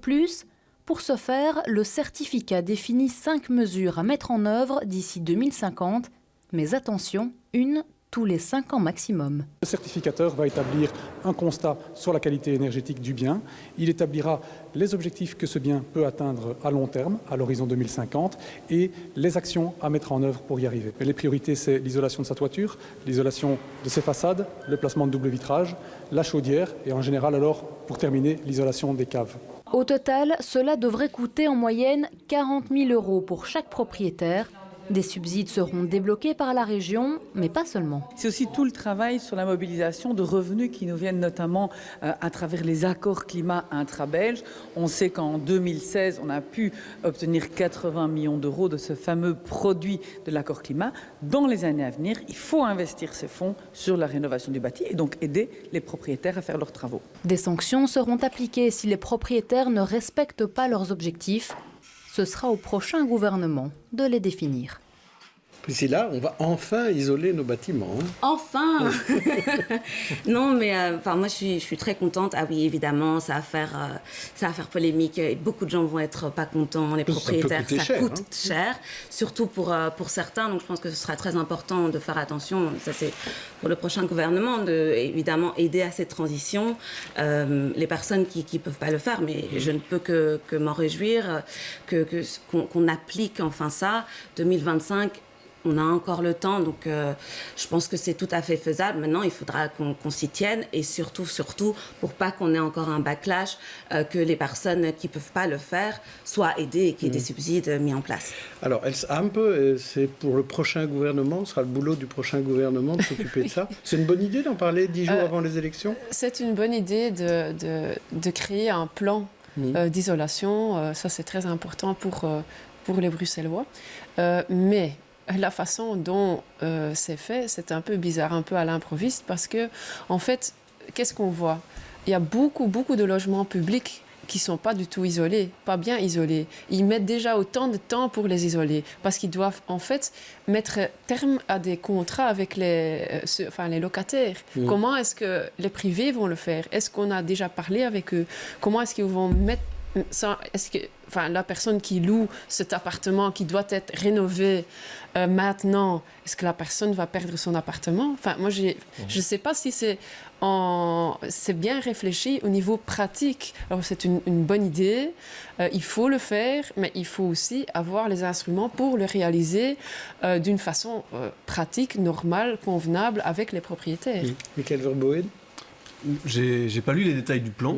Pour ce faire, le certificat définit 5 mesures à mettre en œuvre d'ici 2050. Mais attention, une tous les 5 ans maximum. Le certificateur va établir un constat sur la qualité énergétique du bien. Il établira les objectifs que ce bien peut atteindre à long terme, à l'horizon 2050, et les actions à mettre en œuvre pour y arriver. Et les priorités, c'est l'isolation de sa toiture, l'isolation de ses façades, le placement de double vitrage, la chaudière et en général alors, pour terminer, l'isolation des caves. Au total, cela devrait coûter en moyenne 40 000 € pour chaque propriétaire. Des subsides seront débloqués par la région, mais pas seulement. C'est aussi tout le travail sur la mobilisation de revenus qui nous viennent notamment à travers les accords climat intra-belges. On sait qu'en 2016, on a pu obtenir 80 millions d'euros de ce fameux produit de l'accord climat. Dans les années à venir, il faut investir ces fonds sur la rénovation du bâti et donc aider les propriétaires à faire leurs travaux. Des sanctions seront appliquées si les propriétaires ne respectent pas leurs objectifs. Ce sera au prochain gouvernement de les définir. Priscilla, on va enfin isoler nos bâtiments. Hein. Enfin. Non, mais moi, je suis très contente. Ah oui, évidemment, ça va faire polémique. Et beaucoup de gens vont être pas contents. Les propriétaires, ça coûte cher, surtout pour certains. Donc, je pense que ce sera très important de faire attention. Ça, c'est pour le prochain gouvernement, de évidemment aider à cette transition. Les personnes qui peuvent pas le faire, mais je ne peux que m'en réjouir qu'on applique enfin ça. 2025. On a encore le temps, donc je pense que c'est tout à fait faisable. Maintenant, il faudra qu'on s'y tienne et surtout, pour pas qu'on ait encore un backlash, que les personnes qui peuvent pas le faire soient aidées et qu'il y ait des subsides mis en place. Alors, c'est pour le prochain gouvernement, ce sera le boulot du prochain gouvernement de s'occuper de ça. C'est une bonne idée d'en parler 10 jours avant les élections ? C'est une bonne idée de créer un plan d'isolation. Ça, c'est très important pour les Bruxellois. Mais la façon dont c'est fait, c'est un peu bizarre, un peu à l'improviste, parce que, en fait, qu'est-ce qu'on voit ? Il y a beaucoup de logements publics qui ne sont pas du tout isolés, pas bien isolés. Ils mettent déjà autant de temps pour les isoler, parce qu'ils doivent, en fait, mettre terme à des contrats avec les locataires. Comment est-ce que les privés vont le faire ? Est-ce qu'on a déjà parlé avec eux ? Comment est-ce qu'ils vont mettre ça ? Est-ce que la personne qui loue cet appartement qui doit être rénové maintenant, est-ce que la personne va perdre son appartement ? Moi, je ne sais pas si c'est bien réfléchi au niveau pratique. Alors, c'est une bonne idée, il faut le faire, mais il faut aussi avoir les instruments pour le réaliser d'une façon pratique, normale, convenable avec les propriétaires. Michael Verboen ? J'ai pas lu les détails du plan,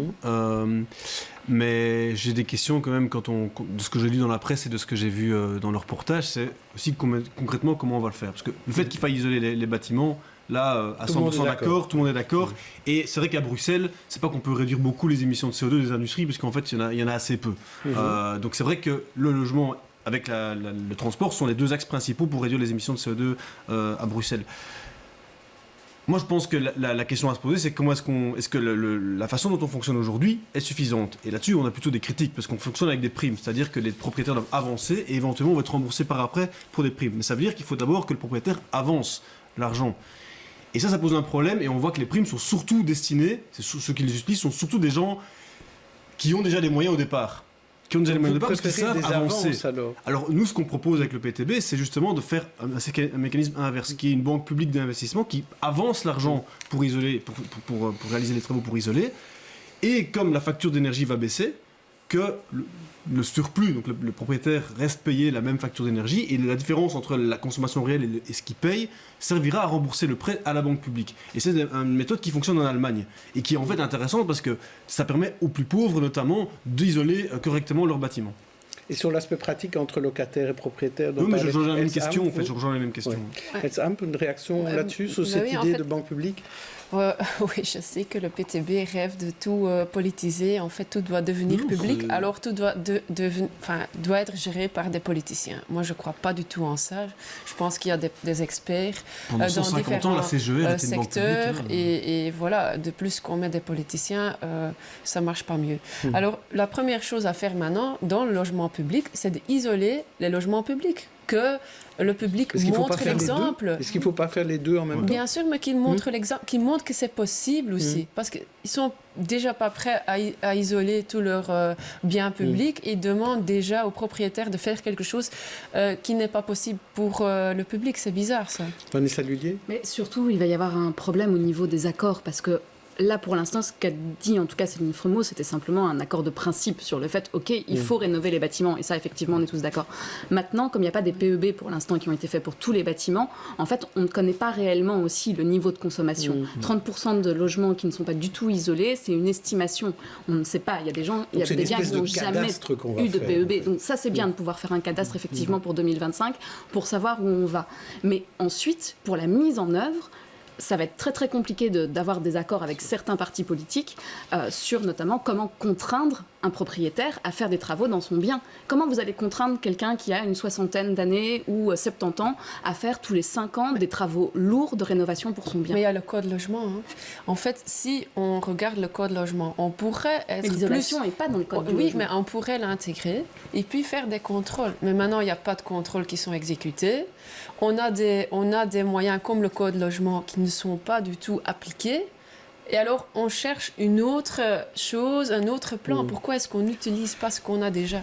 mais j'ai des questions quand même de ce que j'ai lu dans la presse et de ce que j'ai vu dans le reportage, c'est aussi concrètement comment on va le faire. Parce que le fait qu'il faille isoler les bâtiments, là, à 100% d'accord, tout le monde est d'accord. Et c'est vrai qu'à Bruxelles, c'est pas qu'on peut réduire beaucoup les émissions de CO2 des industries, parce qu'en fait, il y en a assez peu. Donc c'est vrai que le logement avec le transport sont les deux axes principaux pour réduire les émissions de CO2 à Bruxelles. Moi, je pense que la question à se poser, c'est comment est-ce que la façon dont on fonctionne aujourd'hui est suffisante ? Et là-dessus, on a plutôt des critiques, parce qu'on fonctionne avec des primes. C'est-à-dire que les propriétaires doivent avancer et éventuellement, on va être remboursé par après pour des primes. Mais ça veut dire qu'il faut d'abord que le propriétaire avance l'argent. Et ça pose un problème, et on voit que les primes sont surtout destinées, ceux qui les utilisent sont surtout des gens qui ont déjà les moyens au départ. Qui ont déjà les moyens au départ parce qu'ils savent avancer. Alors nous, ce qu'on propose avec le PTB, c'est justement de faire un mécanisme inverse, qui est une banque publique d'investissement qui avance l'argent pour isoler, pour réaliser les travaux pour isoler, et comme la facture d'énergie va baisser, que le surplus, donc le propriétaire reste payé la même facture d'énergie, et la différence entre la consommation réelle et ce qu'il paye servira à rembourser le prêt à la banque publique. Et c'est une méthode qui fonctionne en Allemagne, et qui est en fait intéressante parce que ça permet aux plus pauvres notamment d'isoler correctement leurs bâtiments. Et sur l'aspect pratique entre locataires et propriétaires... Oui, mais je rejoins les mêmes questions, en fait, je rejoins les mêmes questions. Elsamp, une réaction là-dessus, sur cette idée de banque publique ? Oui, je sais que le PTB rêve de tout politiser. En fait, tout doit devenir public. Alors, tout doit être géré par des politiciens. Moi, je ne crois pas du tout en ça. Je pense qu'il y a des experts dans différents secteurs. Et voilà, de plus qu'on met des politiciens, ça ne marche pas mieux. Alors, la première chose à faire maintenant, dans le logement public, c'est d'isoler les logements publics. que le public montre l'exemple. Est-ce qu'il ne faut pas faire les deux en même temps? Bien sûr, mais qu'il montre l'exemple, qu'il montre que c'est possible aussi. Parce qu'ils ne sont déjà pas prêts à isoler tout leur bien public et demandent déjà aux propriétaires de faire quelque chose qui n'est pas possible pour le public. C'est bizarre, ça. Vanessa Lullier? Mais surtout, il va y avoir un problème au niveau des accords parce que là, pour l'instant, ce qu'a dit en tout cas Céline Fremaud, c'était simplement un accord de principe sur le fait, OK, il faut rénover les bâtiments. Et ça, effectivement, on est tous d'accord. Maintenant, comme il n'y a pas des PEB pour l'instant qui ont été faits pour tous les bâtiments, en fait, on ne connaît pas réellement aussi le niveau de consommation. 30% de logements qui ne sont pas du tout isolés, c'est une estimation. On ne sait pas. Il y a des gens, il y a des biens qui n'ont jamais eu de PEB. Donc ça, c'est bien de pouvoir faire un cadastre, effectivement, pour 2025, pour savoir où on va. Mais ensuite, pour la mise en œuvre, ça va être très très compliqué d'avoir des accords avec certains partis politiques sur notamment comment contraindre un propriétaire à faire des travaux dans son bien. Comment vous allez contraindre quelqu'un qui a une 60aine d'années ou 70 ans à faire tous les 5 ans des travaux lourds de rénovation pour son bien? Mais il y a le code logement. Hein. En fait, si on regarde le code logement, on pourrait être mais l'isolation n'est pas dans le code du logement. Oui, mais on pourrait l'intégrer et puis faire des contrôles. Mais maintenant, il n'y a pas de contrôles qui sont exécutés. On a des moyens comme le code logement qui ne sont pas du tout appliqués. Et alors, on cherche une autre chose, un autre plan. Pourquoi est-ce qu'on n'utilise pas ce qu'on a déjà?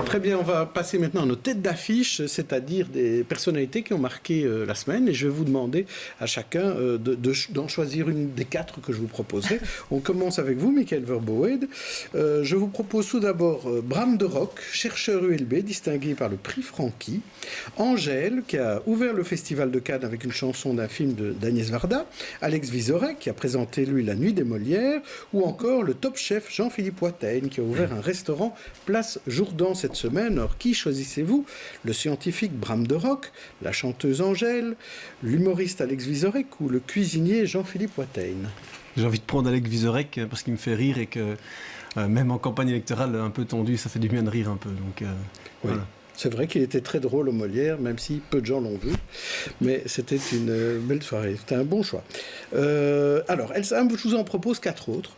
Très bien, on va passer maintenant à nos têtes d'affiche, c'est-à-dire des personnalités qui ont marqué la semaine. Et je vais vous demander à chacun d'en choisir une des 4 que je vous proposerai. On commence avec vous, Michael Verboed. Je vous propose tout d'abord Bram de Rock, chercheur ULB, distingué par le prix Francky. Angèle, qui a ouvert le Festival de Cannes avec une chanson d'un film d'Agnès Varda. Alex Vizorek, qui a présenté La Nuit des Molières, ou encore le top chef Jean-Philippe Watteigne qui a ouvert un restaurant Place Jourdan cette semaine. Alors qui choisissez-vous? Le scientifique Bram de Rock, la chanteuse Angèle, l'humoriste Alex Vizorek ou le cuisinier Jean-Philippe Watteigne? J'ai envie de prendre Alex Vizorek parce qu'il me fait rire et que même en campagne électorale un peu tendue, ça fait du bien de rire un peu. Donc, voilà. C'est vrai qu'il était très drôle aux Molières, même si peu de gens l'ont vu. Mais c'était une belle soirée. C'était un bon choix. Alors, Elsa, je vous en propose 4 autres.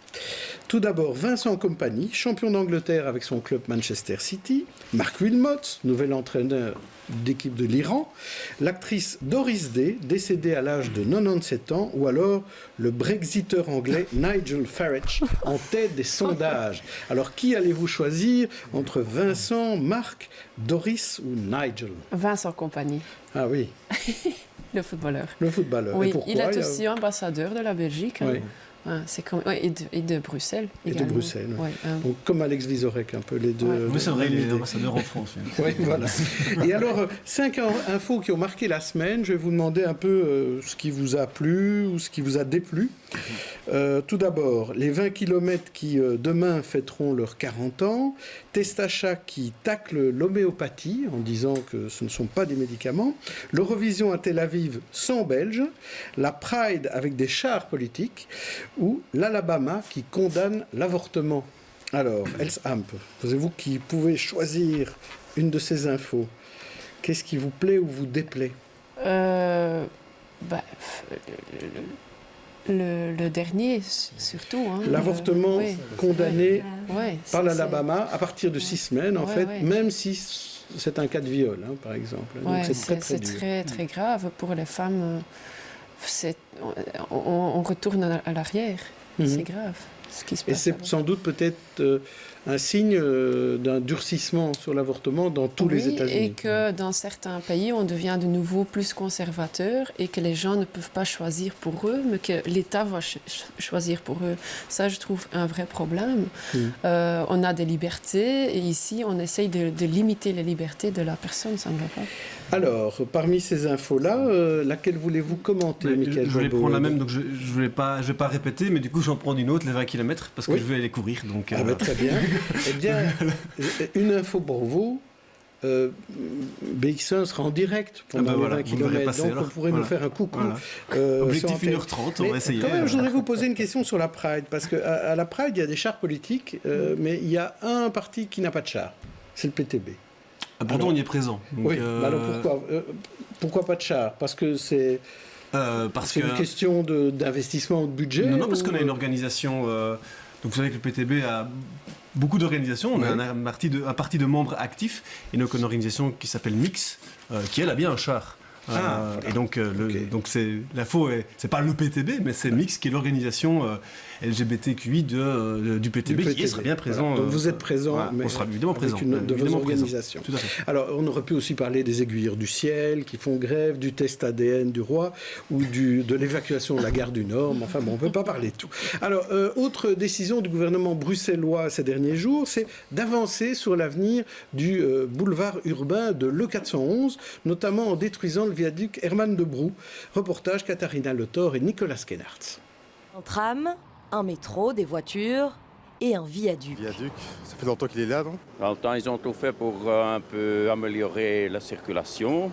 Tout d'abord, Vincent Kompany, champion d'Angleterre avec son club Manchester City. Mark Wilmot, nouvel entraîneur d'équipe de l'Iran. L'actrice Doris Day, décédée à l'âge de 97 ans. Ou alors le Brexiteur anglais Nigel Farage, en tête des sondages. Alors, qui allez-vous choisir entre Vincent, Mark, Doris ou Nigel? Vincent Kompany. Ah oui. Le footballeur. Le footballeur. Oui, et pourquoi? Il est aussi ambassadeur de la Belgique. Oui. C'est comme... et de Bruxelles également. Et de Bruxelles, oui. Ouais, donc, comme Alex Vizorek, un peu les deux. Ouais. Oui, c'est vrai, il est ambassadeur en France. Oui, voilà. Et alors, 5 infos qui ont marqué la semaine. Je vais vous demander un peu ce qui vous a plu ou ce qui vous a déplu. Tout d'abord, les 20 km qui demain fêteront leurs 40 ans. Testachat qui tacle l'homéopathie en disant que ce ne sont pas des médicaments. L'Eurovision à Tel Aviv sans Belges. La Pride avec des chars politiques. Ou l'Alabama qui condamne l'avortement. Alors, Else Amp, vous qui pouvez choisir une de ces infos, qu'est-ce qui vous plaît ou vous déplaît? Le dernier, surtout. Hein, l'avortement condamné par l'Alabama à partir de 6 semaines, en fait, même si c'est un cas de viol, hein, par exemple. Donc c'est très, très grave pour les femmes. On retourne à l'arrière. C'est grave ce qui se passe. Et c'est sans doute peut-être un signe d'un durcissement sur l'avortement dans tous les États-Unis. Et que dans certains pays, on devient de nouveau plus conservateur et que les gens ne peuvent pas choisir pour eux, mais que l'État va choisir pour eux. Ça, je trouve un vrai problème. On a des libertés et ici, on essaye de limiter les libertés de la personne. Ça ne va pas. Alors, parmi ces infos-là, laquelle voulez-vous commenter, Michael? Je vais prendre la même, donc je ne vais pas répéter, mais du coup, j'en prends une autre, les 20 km, parce que je vais aller courir. Donc, très bien. Eh bien, une info pour vous. BX1 sera en direct pendant les 20 km, donc on pourrait nous faire un coucou. Voilà. Objectif 1h30, on va essayer. Quand même, je voudrais vous poser une question sur la Pride, parce qu'à la Pride, il y a des chars politiques, mais il y a un parti qui n'a pas de char, c'est le PTB. Pourtant, on y est présent. Donc, oui, alors pourquoi pas de char? Parce que c'est une question d'investissement ou de budget? Non, parce qu'on a une organisation... donc vous savez que le PTB a beaucoup d'organisations. On a un parti de membres actifs et donc une organisation qui s'appelle Mix, qui elle a bien un char. Et donc, donc l'info, c'est pas le PTB, mais c'est Mix qui est l'organisation LGBTQI du PTB qui serait bien présent. Donc vous êtes présent, mais on sera évidemment présent. De vos organisations. Tout à fait. Alors on aurait pu aussi parler des aiguilleurs du ciel qui font grève, du test ADN du roi ou de l'évacuation de la gare du Nord. Mais enfin bon, on ne peut pas parler de tout. Alors autre décision du gouvernement bruxellois ces derniers jours, c'est d'avancer sur l'avenir du boulevard urbain de l'E411, notamment en détruisant le viaduc Herman de Brou. Reportage Katharina Le Thor et Nicolas Skenhardt. Un tram, un métro, des voitures et un viaduc. Viaduc, ça fait longtemps qu'il est là, non? Dans le temps, ils ont tout fait pour un peu améliorer la circulation.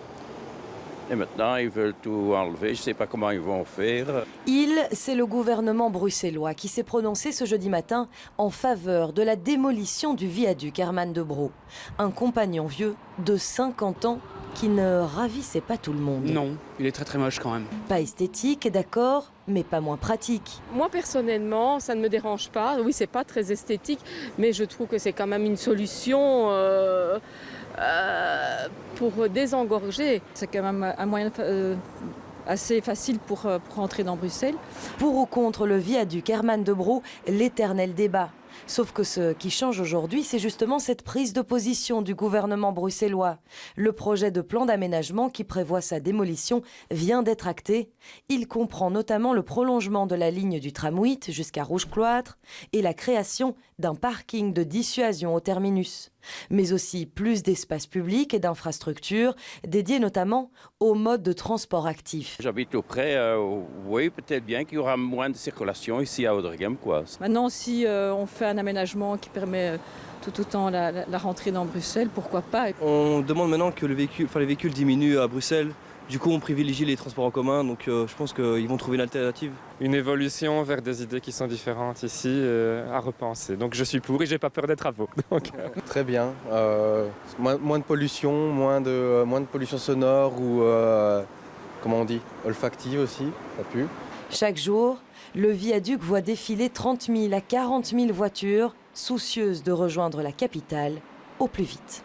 Et maintenant, ils veulent tout enlever. Je ne sais pas comment ils vont faire. C'est le gouvernement bruxellois qui s'est prononcé ce jeudi matin en faveur de la démolition du viaduc Herman de Brou. Un compagnon vieux de 50 ans qui ne ravissait pas tout le monde. Non, il est très très moche quand même. Pas esthétique, d'accord, mais pas moins pratique. Moi personnellement, ça ne me dérange pas. Oui, c'est pas très esthétique, mais je trouve que c'est quand même une solution pour désengorger. C'est quand même un moyen assez facile pour rentrer dans Bruxelles. Pour ou contre le viaduc Herman de Brou, l'éternel débat. Sauf que ce qui change aujourd'hui, c'est justement cette prise de position du gouvernement bruxellois. Le projet de plan d'aménagement qui prévoit sa démolition vient d'être acté. Il comprend notamment le prolongement de la ligne du tram 8 jusqu'à Rouge-Cloître et la création d'un parking de dissuasion au terminus. Mais aussi plus d'espaces publics et d'infrastructures dédiés notamment au mode de transport actif. J'habite tout près, oui, peut-être bien qu'il y aura moins de circulation ici à Oudergem, quoi. Maintenant, si on fait un aménagement qui permet tout autant la rentrée dans Bruxelles, pourquoi pas? On demande maintenant que les véhicules diminuent à Bruxelles. Du coup, on privilégie les transports en commun, donc je pense qu'ils vont trouver une alternative. Une évolution vers des idées qui sont différentes ici, à repenser. Donc je suis pour et j'ai pas peur des travaux. Très bien. Moins de pollution, moins de pollution sonore ou, comment on dit, olfactive aussi, ça pue. Chaque jour, le viaduc voit défiler 30 000 à 40 000 voitures, soucieuses de rejoindre la capitale au plus vite.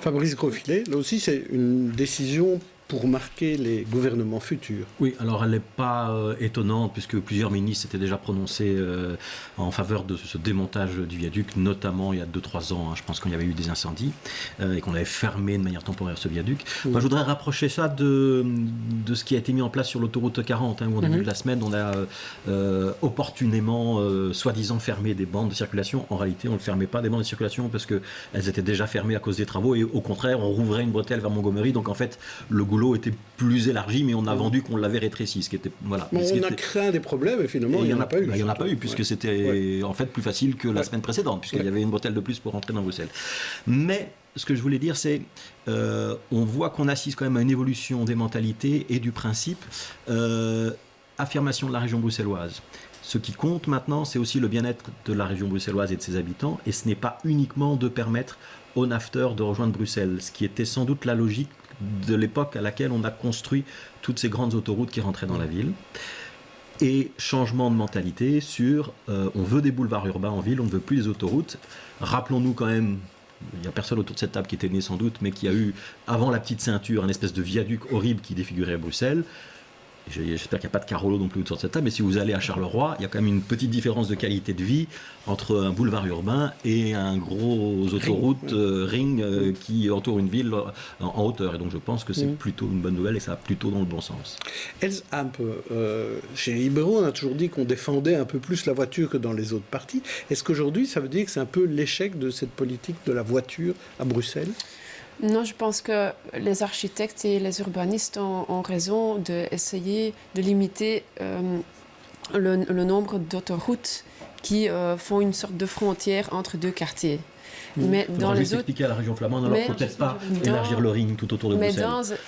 Fabrice Grosfilet, là aussi c'est une décision pour marquer les gouvernements futurs. Oui, alors elle n'est pas étonnante puisque plusieurs ministres s'étaient déjà prononcés en faveur de ce démontage du viaduc, notamment il y a 2-3 ans, je pense, quand il y avait eu des incendies et qu'on avait fermé de manière temporaire ce viaduc. Moi, je voudrais rapprocher ça de ce qui a été mis en place sur l'autoroute 40, où au début de la semaine, on a opportunément, soi-disant, fermé des bandes de circulation. En réalité, on ne fermait pas des bandes de circulation parce qu'elles étaient déjà fermées à cause des travaux et au contraire, on rouvrait une bretelle vers Montgomery. Donc en fait, le goulot était plus élargi, mais on a vendu qu'on l'avait rétréci, ce qui était voilà. Mais on a craint des problèmes et finalement il n'y en a pas eu. Il n'y en a pas eu puisque c'était en fait plus facile que la semaine précédente, puisqu'il y avait une bretelle de plus pour rentrer dans Bruxelles. Mais ce que je voulais dire, c'est on voit qu'on assiste quand même à une évolution des mentalités et du principe. Affirmation de la région bruxelloise. Ce qui compte maintenant, c'est aussi le bien-être de la région bruxelloise et de ses habitants, et ce n'est pas uniquement de permettre aux nafteurs de rejoindre Bruxelles, ce qui était sans doute la logique de l'époque à laquelle on a construit toutes ces grandes autoroutes qui rentraient dans la ville. Et changement de mentalité sur on veut des boulevards urbains en ville, on ne veut plus les autoroutes. Rappelons-nous quand même, il n'y a personne autour de cette table qui était né sans doute, mais qui a eu, avant la petite ceinture, un espèce de viaduc horrible qui défigurait Bruxelles. J'espère qu'il n'y a pas de Carolo non plus autour de cette table, mais si vous allez à Charleroi, il y a quand même une petite différence de qualité de vie entre un boulevard urbain et un gros autoroute ring qui entoure une ville en hauteur. Et donc je pense que c'est plutôt une bonne nouvelle et ça va plutôt dans le bon sens. Chez les libéraux, on a toujours dit qu'on défendait un peu plus la voiture que dans les autres partis. Est-ce qu'aujourd'hui, ça veut dire que c'est un peu l'échec de cette politique de la voiture à Bruxelles ? Non, je pense que les architectes et les urbanistes ont raison d'essayer de limiter le nombre d'autoroutes qui font une sorte de frontière entre deux quartiers. Mais dans les autres, expliquer à la région flamande, alors peut-être pas élargir le ring tout autour de Bruxelles.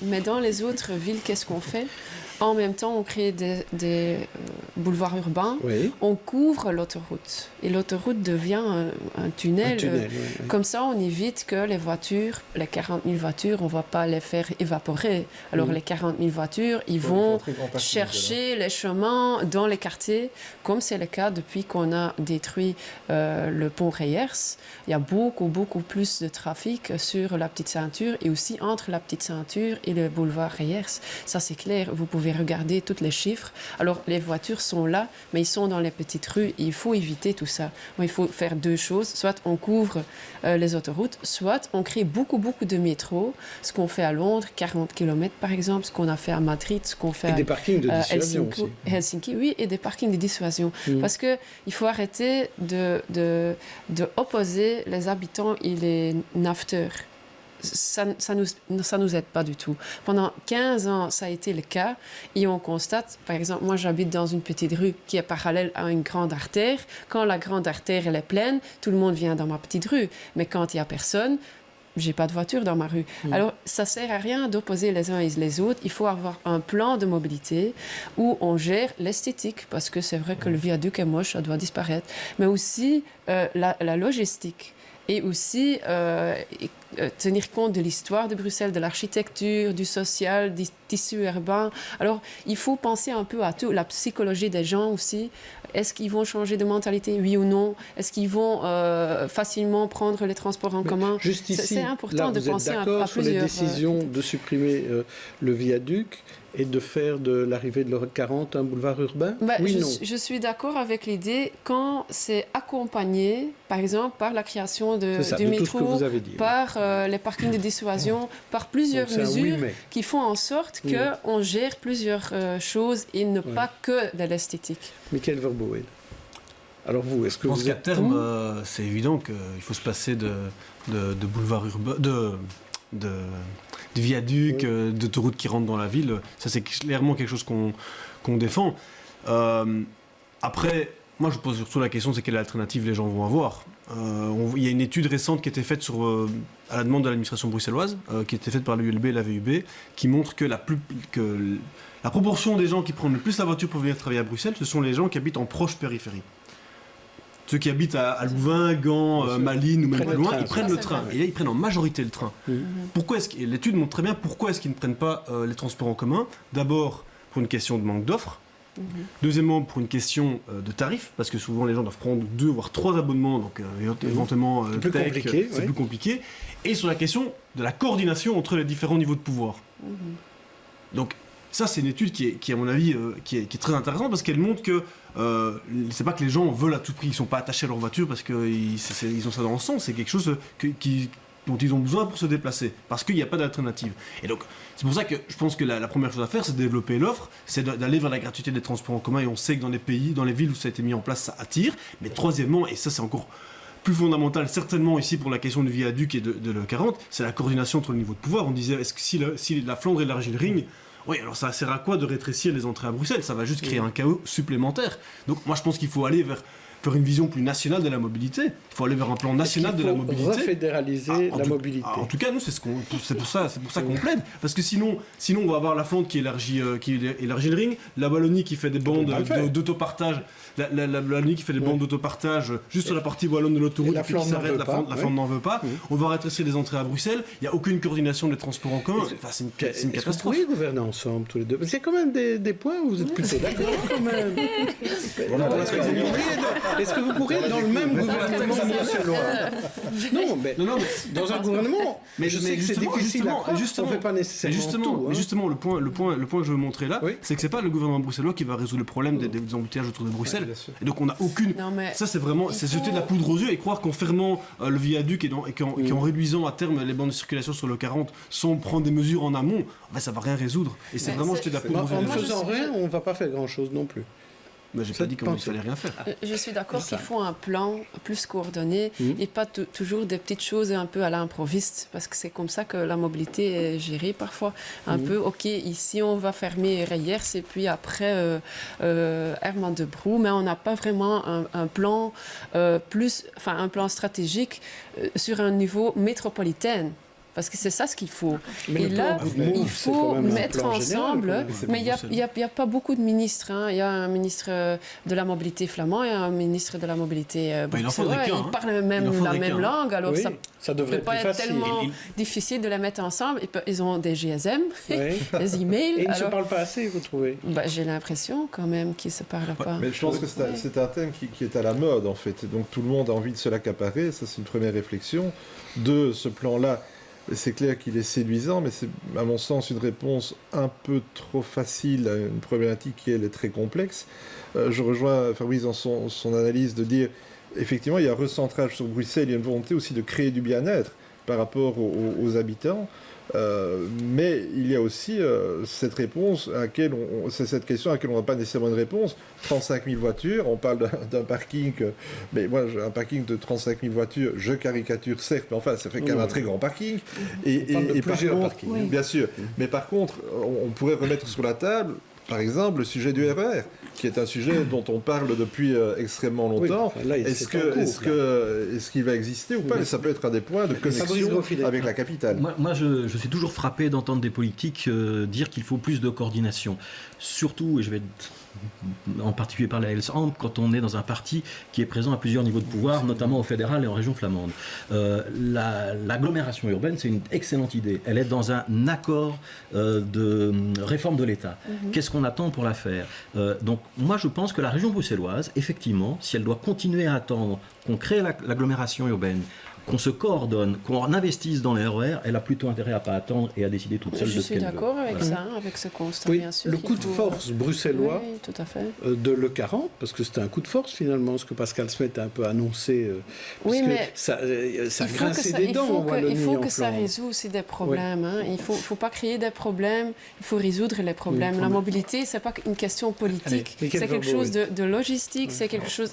Mais dans les autres villes, qu'est-ce qu'on fait ? En même temps, on crée des boulevards urbains. Oui. On couvre l'autoroute. Et l'autoroute devient un tunnel. Comme ça, on évite que les voitures, les 40 000 voitures, on ne va pas les faire évaporer. Alors, les 40 000 voitures, ils vont chercher les chemins dans les quartiers, comme c'est le cas depuis qu'on a détruit le pont Reyers. Il y a beaucoup plus de trafic sur la petite ceinture et aussi entre la petite ceinture et le boulevard Reyers. Ça, c'est clair. Vous pouvez regarder tous les chiffres. Alors, les voitures sont là, mais ils sont dans les petites rues. Et il faut éviter tout ça. Il faut faire deux choses. Soit on couvre les autoroutes, soit on crée beaucoup de métros. Ce qu'on fait à Londres, 40 km par exemple, ce qu'on a fait à Madrid, ce qu'on fait et des parkings de dissuasion Helsinki, oui, et des parkings de dissuasion. Parce qu'il faut arrêter de opposer les habitants et les nafteurs. Ça nous aide pas du tout. Pendant 15 ans, ça a été le cas et on constate, par exemple, moi j'habite dans une petite rue qui est parallèle à une grande artère. Quand la grande artère elle est pleine, tout le monde vient dans ma petite rue. Mais quand il y a personne, j'ai pas de voiture dans ma rue. Alors, ça sert à rien d'opposer les uns et les autres. Il faut avoir un plan de mobilité où on gère l'esthétique, parce que c'est vrai que le viaduc est moche, ça doit disparaître, mais aussi la logistique. Et aussi tenir compte de l'histoire de Bruxelles, de l'architecture, du social, du tissu urbain. Alors, il faut penser un peu à tout, la psychologie des gens aussi. Est-ce qu'ils vont changer de mentalité, oui ou non? Est-ce qu'ils vont facilement prendre les transports en commun? Juste ici, c'est important de penser à plusieurs. Vous êtes d'accord sur les décisions de supprimer le viaduc et de faire de l'arrivée de l'Europe 40 un boulevard urbain? Oui, non. Je suis d'accord avec l'idée quand c'est accompagné, par exemple, par la création du métro, par les parkings de dissuasion, par plusieurs mesures qui font en sorte qu'on gère plusieurs choses et ne pas que de l'esthétique. Michael Verboen. Alors vous, est-ce que je pense vous qu'à êtes terme, c'est évident qu'il faut se passer de boulevard urbain, de viaducs, d'autoroutes qui rentrent dans la ville. Ça, c'est clairement quelque chose qu'on défend. Après, moi, je pose surtout la question, c'est quelle alternative les gens vont avoir. Il y a une étude récente qui a été faite à la demande de l'administration bruxelloise, qui a été faite par l'ULB et la VUB, qui montre que la proportion des gens qui prennent le plus la voiture pour venir travailler à Bruxelles, ce sont les gens qui habitent en proche périphérie. Ceux qui habitent à Louvain, Gand, Malines ou même plus loin, ils prennent le train. Et là, ils prennent en majorité le train. L'étude montre très bien pourquoi est-ce qu'ils ne prennent pas les transports en commun. D'abord, pour une question de manque d'offres. Deuxièmement, pour une question de tarifs, parce que souvent les gens doivent prendre 2 voire 3 abonnements, donc éventuellement c'est plus compliqué. Et sur la question de la coordination entre les différents niveaux de pouvoir. Donc ça, c'est une étude qui à mon avis, qui est très intéressante, parce qu'elle montre que c'est pas que les gens veulent à tout prix, ils sont pas attachés à leur voiture parce qu'ils ont ça dans le sang, c'est quelque chose dont ils ont besoin pour se déplacer, parce qu'il n'y a pas d'alternative. Et donc, c'est pour ça que je pense que la première chose à faire, c'est de développer l'offre, c'est d'aller vers la gratuité des transports en commun, et on sait que dans les villes où ça a été mis en place, ça attire. Mais troisièmement, et ça c'est encore plus fondamental, certainement ici pour la question du viaduc et de l'E40, c'est la coordination entre le niveau de pouvoir. On disait, est-ce que si la Flandre élargit le ring, oui, alors ça sert à quoi de rétrécir les entrées à Bruxelles? Ça va juste créer un chaos supplémentaire. Donc moi je pense qu'il faut aller vers une vision plus nationale de la mobilité. Il faut aller vers un plan national de la mobilité. Refédéraliser la mobilité. En tout cas, nous, c'est pour ça qu'on plaide. Parce que sinon, on va avoir la Flandre qui élargit le ring, la Wallonie qui fait des bandes d'autopartage, la Wallonie qui fait des bandes d'autopartage juste sur la partie wallonne de l'autoroute, la Flandre n'en veut pas. On va rétrécir les entrées à Bruxelles. Il n'y a aucune coordination des transports en commun. Enfin, c'est une catastrophe. Vous pourriez gouverner ensemble tous les deux. Parce qu'il y a quand même des points où vous êtes plutôt d'accord quand même. Est-ce que vous pourriez dans le même gouvernement bruxellois? Non, mais dans un gouvernement. Mais je sais que c'est difficile à croire. On ne fait pas nécessairement tout. Mais justement, le point que je veux montrer là, c'est que c'est pas le gouvernement bruxellois qui va résoudre le problème des embouteillages autour de Bruxelles. Et donc on n'a aucune. Ça c'est vraiment, c'est jeter de la poudre aux yeux et croire qu'en fermant le viaduc et qu'en réduisant à terme les bandes de circulation sur le 40 sans prendre des mesures en amont, ça va rien résoudre. Et c'est vraiment jeter de la poudre aux yeux. En ne faisant rien, on ne va pas faire grand chose non plus. Mais j'ai pas dit qu'il fallait rien faire. Je suis d'accord qu'il faut un plan plus coordonné et pas toujours des petites choses un peu à l'improviste, parce que c'est comme ça que la mobilité est gérée parfois. Un peu, ok, ici on va fermer Reyers et puis après Herman de Brou, mais on n'a pas vraiment un plan un plan stratégique sur un niveau métropolitain. parce que c'est ça ce qu'il faut. Mais et là, il faut mettre ensemble, mais il n'y a pas beaucoup de ministres. Hein. Il y a un ministre de la mobilité flamand et un ministre de la mobilité bruxellois. Ils parlent même la même langue, alors ça devrait pas être tellement difficile de les mettre ensemble. Ils ont des GSM, des emails. Et ils ne se parlent pas assez, vous trouvez? J'ai l'impression quand même qu'ils ne se parlent pas. Mais je pense que c'est un thème qui est à la mode en fait. Et donc tout le monde a envie de se l'accaparer. Ça, c'est une première réflexion. De ce plan-là, c'est clair qu'il est séduisant, mais c'est à mon sens une réponse un peu trop facile à une problématique qui elle est très complexe. Je rejoins Fabrice dans son analyse de dire effectivement il y a un recentrage sur Bruxelles, il y a une volonté aussi de créer du bien-être par rapport aux habitants. Mais il y a aussi cette réponse à laquelle c'est cette question à laquelle on n'a pas nécessairement une réponse. 35 000 voitures, on parle d'un parking, mais moi un parking de 35 000 voitures, je caricature certes, mais enfin ça fait quand même un très grand parking. Et plusieurs par contre, parkings. bien sûr, mais par contre, on pourrait remettre sur la table, par exemple, le sujet du RER, qui est un sujet dont on parle depuis extrêmement longtemps. Oui, là, est-ce qu'il va exister ou pas? Mais ça peut être un des points de connexion avec la capitale. Moi je suis toujours frappé d'entendre des politiques dire qu'il faut plus de coordination. Surtout, et je vais en particulier parler à Helsemble, quand on est dans un parti qui est présent à plusieurs niveaux de pouvoir, notamment au fédéral et en région flamande. L'agglomération urbaine, c'est une excellente idée. Elle est dans un accord de réforme de l'État. Qu'est-ce qu'on attend pour la faire? Donc moi je pense que la région bruxelloise, effectivement, si elle doit continuer à attendre qu'on crée l'agglomération urbaine, qu'on se coordonne, qu'on investisse dans les RER, elle a plutôt intérêt à ne pas attendre et à décider toute seule de ce qu'elle veut. Je suis d'accord avec ça, avec ce constat, bien sûr. Le coup de force bruxellois tout à fait. De l'E40, parce que c'était un coup de force finalement, ce que Pascal Smet a un peu annoncé, parce que ça grinçait des dents en Wallonie. Il faut que ça résout aussi des problèmes. Hein. Il ne faut pas créer des problèmes, il faut résoudre les problèmes. La mobilité, ce n'est pas une question politique, c'est quelque chose de logistique, c'est quelque chose...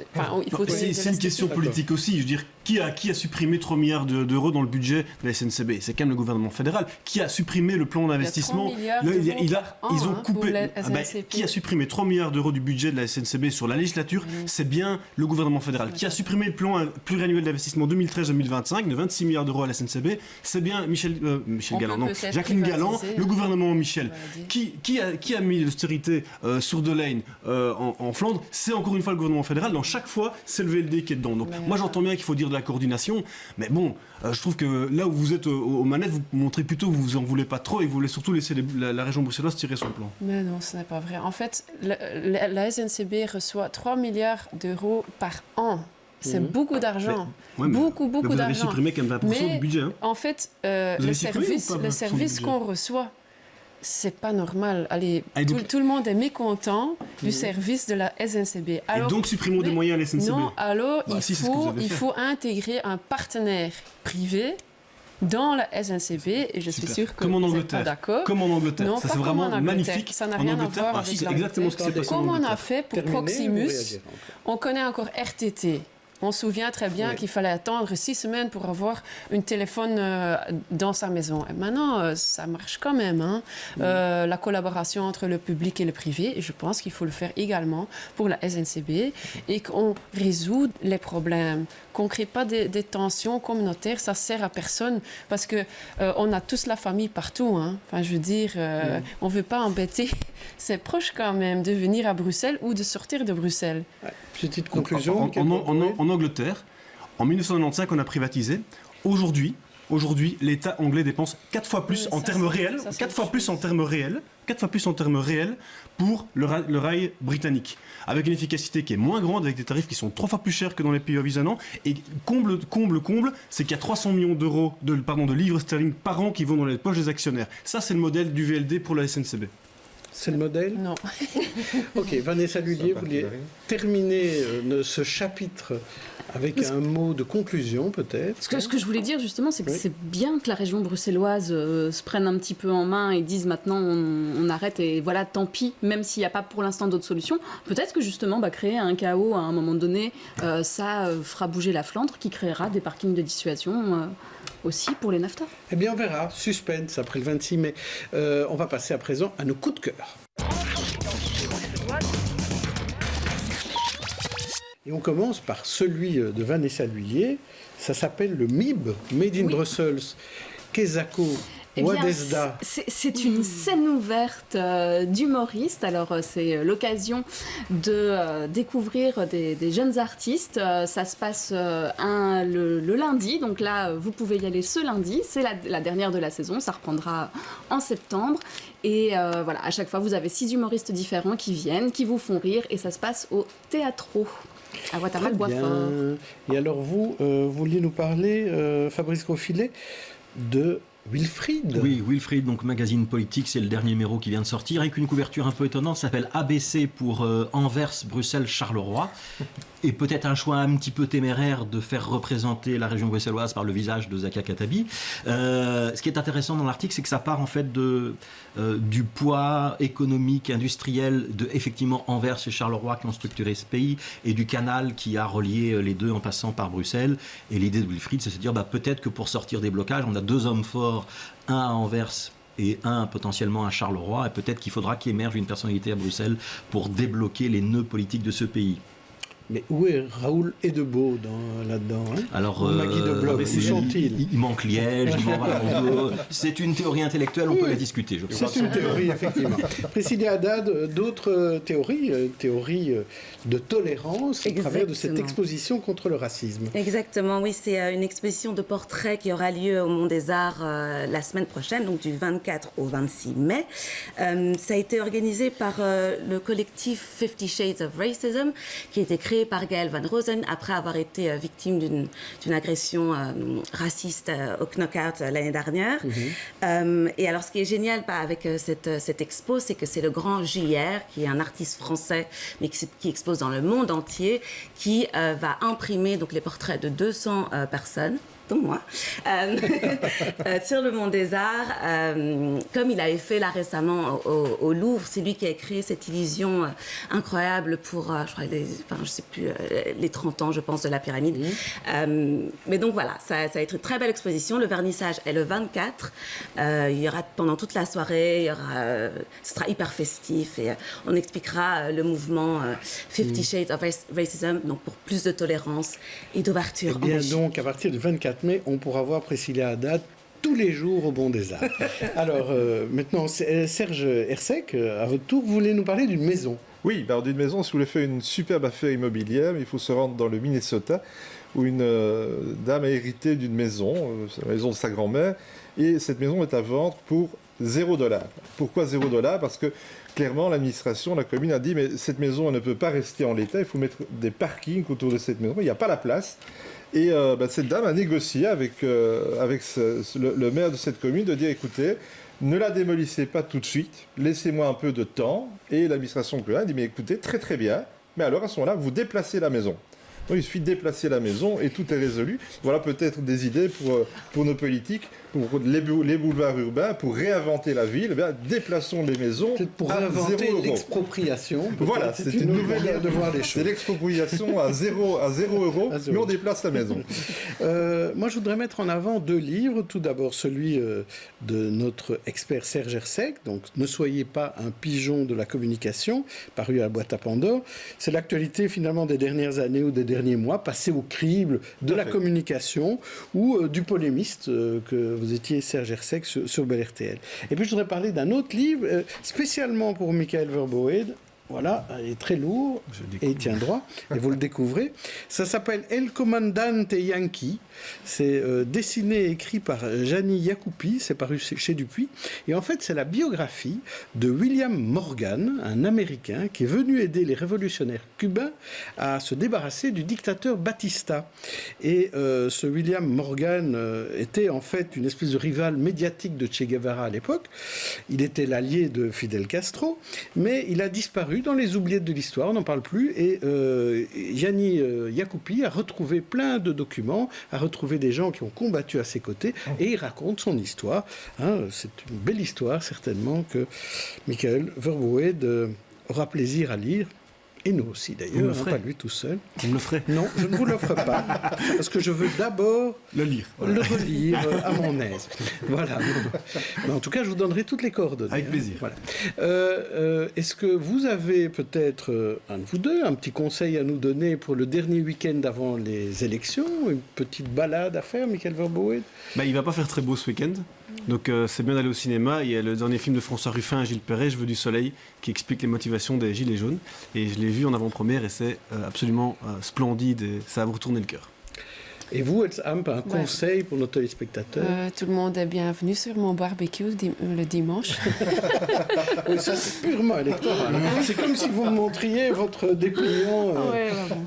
C'est une question politique aussi, je veux dire, qui a supprimé 3 milliards d'euros dans le budget de la SNCB? C'est quand même le gouvernement fédéral. Qui a supprimé le plan d'investissement? Ils ont coupé. Qui a supprimé 3 milliards d'euros du budget de la SNCB sur la législature? C'est bien le gouvernement fédéral. Qui a supprimé le plan pluriannuel d'investissement 2013-2025 de 26 milliards d'euros à la SNCB? C'est bien Jacqueline Galland, le gouvernement Michel. Qui a mis l'austérité sur Delaine en Flandre? C'est encore une fois le gouvernement fédéral. Dans chaque fois, c'est le VLD qui est dedans. Donc moi j'entends bien qu'il faut dire de la coordination, mais bon, je trouve que là où vous êtes aux manettes, vous montrez plutôt que vous en voulez pas trop et vous voulez surtout laisser la région bruxelloise tirer son plan. Mais non, ce n'est pas vrai. En fait, la SNCB reçoit 3 milliards d'euros par an. C'est beaucoup d'argent. Beaucoup d'argent. Vous avez supprimé quand même 20% du budget. Hein. En fait, le service qu'on reçoit, c'est pas normal. Allez, tout le monde est mécontent du service de la SNCB. Alors, et donc supprimons des moyens à la SNCB. Non, alors il faut intégrer un partenaire privé dans la SNCB et je suis sûre que vous n'êtes pas d'accord. Comme en Angleterre. Non, ça c'est vraiment magnifique. Ça n'a rien à voir avec c'est exactement ce qui s'est passé en Angleterre. Comme on a fait pour Proximus, on connaît encore RTT. On se souvient très bien qu'il fallait attendre 6 semaines pour avoir un téléphone dans sa maison. Et maintenant, ça marche quand même. Hein. La collaboration entre le public et le privé, et je pense qu'il faut le faire également pour la SNCB et qu'on résout les problèmes, qu'on ne crée pas des tensions communautaires. Ça ne sert à personne parce qu'on a tous la famille partout. Hein. Enfin, je veux dire, on ne veut pas embêter ses proches quand même de venir à Bruxelles ou de sortir de Bruxelles. Petite conclusion. En Angleterre, en 1995, on a privatisé. Aujourd'hui, l'État anglais dépense 4 fois plus en termes réels, 4 fois plus en termes réels pour le rail britannique, avec une efficacité qui est moins grande, avec des tarifs qui sont 3 fois plus chers que dans les pays avoisinants. Et comble, c'est qu'il y a 300 millions d'euros, de livres sterling par an qui vont dans les poches des actionnaires. Ça, c'est le modèle du VLD pour la SNCB. C'est le modèle? Non. Ok, Vanessa Lullier, vous vouliez terminer ce chapitre avec un mot de conclusion, peut-être? Ce que je voulais dire, justement, c'est que c'est bien que la région bruxelloise se prenne un petit peu en main et dise maintenant on arrête et voilà, tant pis, même s'il n'y a pas pour l'instant d'autres solutions. Peut-être que justement, créer un chaos à un moment donné, ça fera bouger la Flandre, qui créera des parkings de dissuasion aussi pour les naphtas. Eh bien, on verra. Suspense après le 26 mai. On va passer à présent à nos coups de cœur. Et on commence par celui de Vanessa Lullier. Ça s'appelle le MIB, Made in Brussels. Kezako Wadesda. C'est une scène ouverte d'humoristes. Alors, c'est l'occasion de découvrir des jeunes artistes. Ça se passe le lundi. Donc là, vous pouvez y aller ce lundi. C'est la dernière de la saison. Ça reprendra en septembre. Et voilà, à chaque fois, vous avez 6 humoristes différents qui viennent, qui vous font rire. Et ça se passe au Théâtro, à Watermal-Boisfort. Et alors, vous vouliez nous parler, Fabrice Grosfilet, de Wilfried. Oui, Wilfried, donc magazine politique, c'est le dernier numéro qui vient de sortir, avec une couverture un peu étonnante, ça s'appelle ABC pour Anvers, Bruxelles, Charleroi. Et peut-être un choix un petit peu téméraire de faire représenter la région bruxelloise par le visage de Zaka Katabi. Ce qui est intéressant dans l'article, c'est que ça part en fait du poids économique, industriel de effectivement Anvers et Charleroi qui ont structuré ce pays, et du canal qui a relié les deux en passant par Bruxelles. Et l'idée de Wilfried, c'est de se dire peut-être que pour sortir des blocages, on a 2 hommes forts, un à Anvers et un potentiellement à Charleroi, et peut-être qu'il faudra qu'émerge une personnalité à Bruxelles pour débloquer les nœuds politiques de ce pays. Mais où est Raoul Edebeau là-dedans, hein? Alors, Maggie de Bloch, où sont-ils? Il manque Liège, c'est une théorie intellectuelle, on peut la discuter. C'est une théorie, effectivement. Priscilla Haddad, d'autres théories de tolérance au travers de cette exposition contre le racisme. Exactement, oui, c'est une exposition de portraits qui aura lieu au Mont des Arts la semaine prochaine, donc du 24 au 26 mai. Ça a été organisé par le collectif 50 Shades of Racism, qui a été créé par Gaël Van Rosen après avoir été victime d'une agression raciste au Knockout l'année dernière. Et alors, ce qui est génial avec cette expo, c'est que c'est le grand JR, qui est un artiste français, mais qui expose dans le monde entier, qui va imprimer donc les portraits de 200 personnes, dont moi, sur le Mont des Arts, comme il avait fait là récemment au Louvre. C'est lui qui a créé cette illusion incroyable pour, je sais plus, les 30 ans, je pense, de la pyramide. Mais donc voilà, ça va être une très belle exposition. Le vernissage est le 24. Il y aura pendant toute la soirée, ce sera hyper festif, et on expliquera le mouvement 50 Shades of Racism, donc pour plus de tolérance et d'ouverture. Eh bien, donc, à partir du 24 mai, on pourra voir Priscilla Haddad tous les jours au Mont des Arts. Alors, maintenant, Serge Hersek, à votre tour, vous voulez nous parler d'une maison. Oui, d'une maison, si vous voulez faire une superbe affaire immobilière, il faut se rendre dans le Minnesota, où une dame a hérité d'une maison, la maison de sa grand-mère, et cette maison est à vendre pour $0. Pourquoi $0? Parce que clairement, l'administration, la commune a dit, mais cette maison, elle ne peut pas rester en l'état, il faut mettre des parkings autour de cette maison, il n'y a pas la place. Et cette dame a négocié avec le maire de cette commune de dire, écoutez, ne la démolissez pas tout de suite, laissez-moi un peu de temps. Et l'administration communale a dit, mais écoutez, très très bien, mais alors à ce moment-là, vous déplacez la maison. Donc il suffit de déplacer la maison et tout est résolu. Voilà peut-être des idées pour nos politiques, pour les boulevards urbains, pour réinventer la ville. déplaçons les maisons pour réinventer l'expropriation. Voilà, c'est une nouvelle manière de voir les choses. C'est l'expropriation à 0 €, mais on déplace la maison. Moi, je voudrais mettre en avant 2 livres. Tout d'abord, celui de notre expert Serge Hersek, donc « Ne soyez pas un pigeon de la communication », paru à la boîte à Pandore. C'est l'actualité finalement des dernières années ou des derniers mois, passé au crible de la communication ou du polémiste que vous étiez, Serge Hersek, sur Bel RTL. Et puis je voudrais parler d'un autre livre, spécialement pour Michael Verboed. Voilà, il est très lourd et il tient droit, et vous le découvrez. Ça s'appelle El Comandante Yankee. C'est dessiné et écrit par Gianni Jacoupi, c'est paru chez Dupuis. Et en fait, c'est la biographie de William Morgan, un Américain qui est venu aider les révolutionnaires cubains à se débarrasser du dictateur Batista. Et ce William Morgan était en fait une espèce de rival médiatique de Che Guevara à l'époque. Il était l'allié de Fidel Castro, mais il a disparu dans les oubliettes de l'histoire, on n'en parle plus, et Gianni Jacoupi a retrouvé plein de documents, a retrouvé des gens qui ont combattu à ses côtés, et il raconte son histoire. C'est une belle histoire, certainement, que Michael Verboed aura plaisir à lire. Et nous aussi d'ailleurs, pas lui tout seul. Vous me le ferez? Non, je ne vous l'offre pas, parce que je veux d'abord le lire à mon aise. Voilà. Mais en tout cas, je vous donnerai toutes les coordonnées. Avec plaisir. Voilà. Est-ce que vous avez peut-être, un de vous deux, un petit conseil à nous donner pour le dernier week-end avant les élections? Une petite balade à faire, Michael Verboed? Il ne va pas faire très beau ce week-end. Donc c'est bien d'aller au cinéma. Il y a le dernier film de François Ruffin et Gilles Perret, Je veux du soleil, qui explique les motivations des Gilets jaunes. Et je l'ai vu en avant-première et c'est absolument splendide et ça va vous retourner le cœur. Et vous, Elsamp, un conseil pour nos téléspectateurs? Tout le monde est bienvenu sur mon barbecue le dimanche. Oui, ça c'est purement électoral. C'est comme si vous me montriez votre dépliant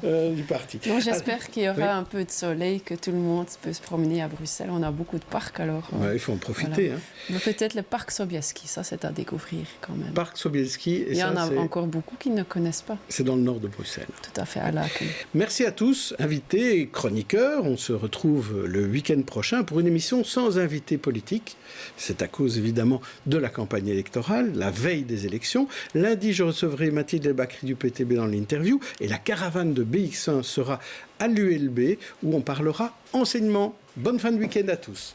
du parti. Donc, j'espère qu'il y aura un peu de soleil, que tout le monde peut se promener à Bruxelles. On a beaucoup de parcs alors. Il faut en profiter. Voilà. Mais peut-être le parc Sobieski, ça c'est à découvrir quand même. Parc Sobieski. Il y en a encore beaucoup qui ne connaissent pas. C'est dans le nord de Bruxelles. Tout à fait, à Laken. Merci à tous, invités et chroniqueurs. On se retrouve le week-end prochain pour une émission sans invité politique. C'est à cause évidemment de la campagne électorale, la veille des élections. Lundi, je recevrai Mathilde Elbakri du PTB dans l'interview et la caravane de BX1 sera à l'ULB où on parlera enseignement. Bonne fin de week-end à tous.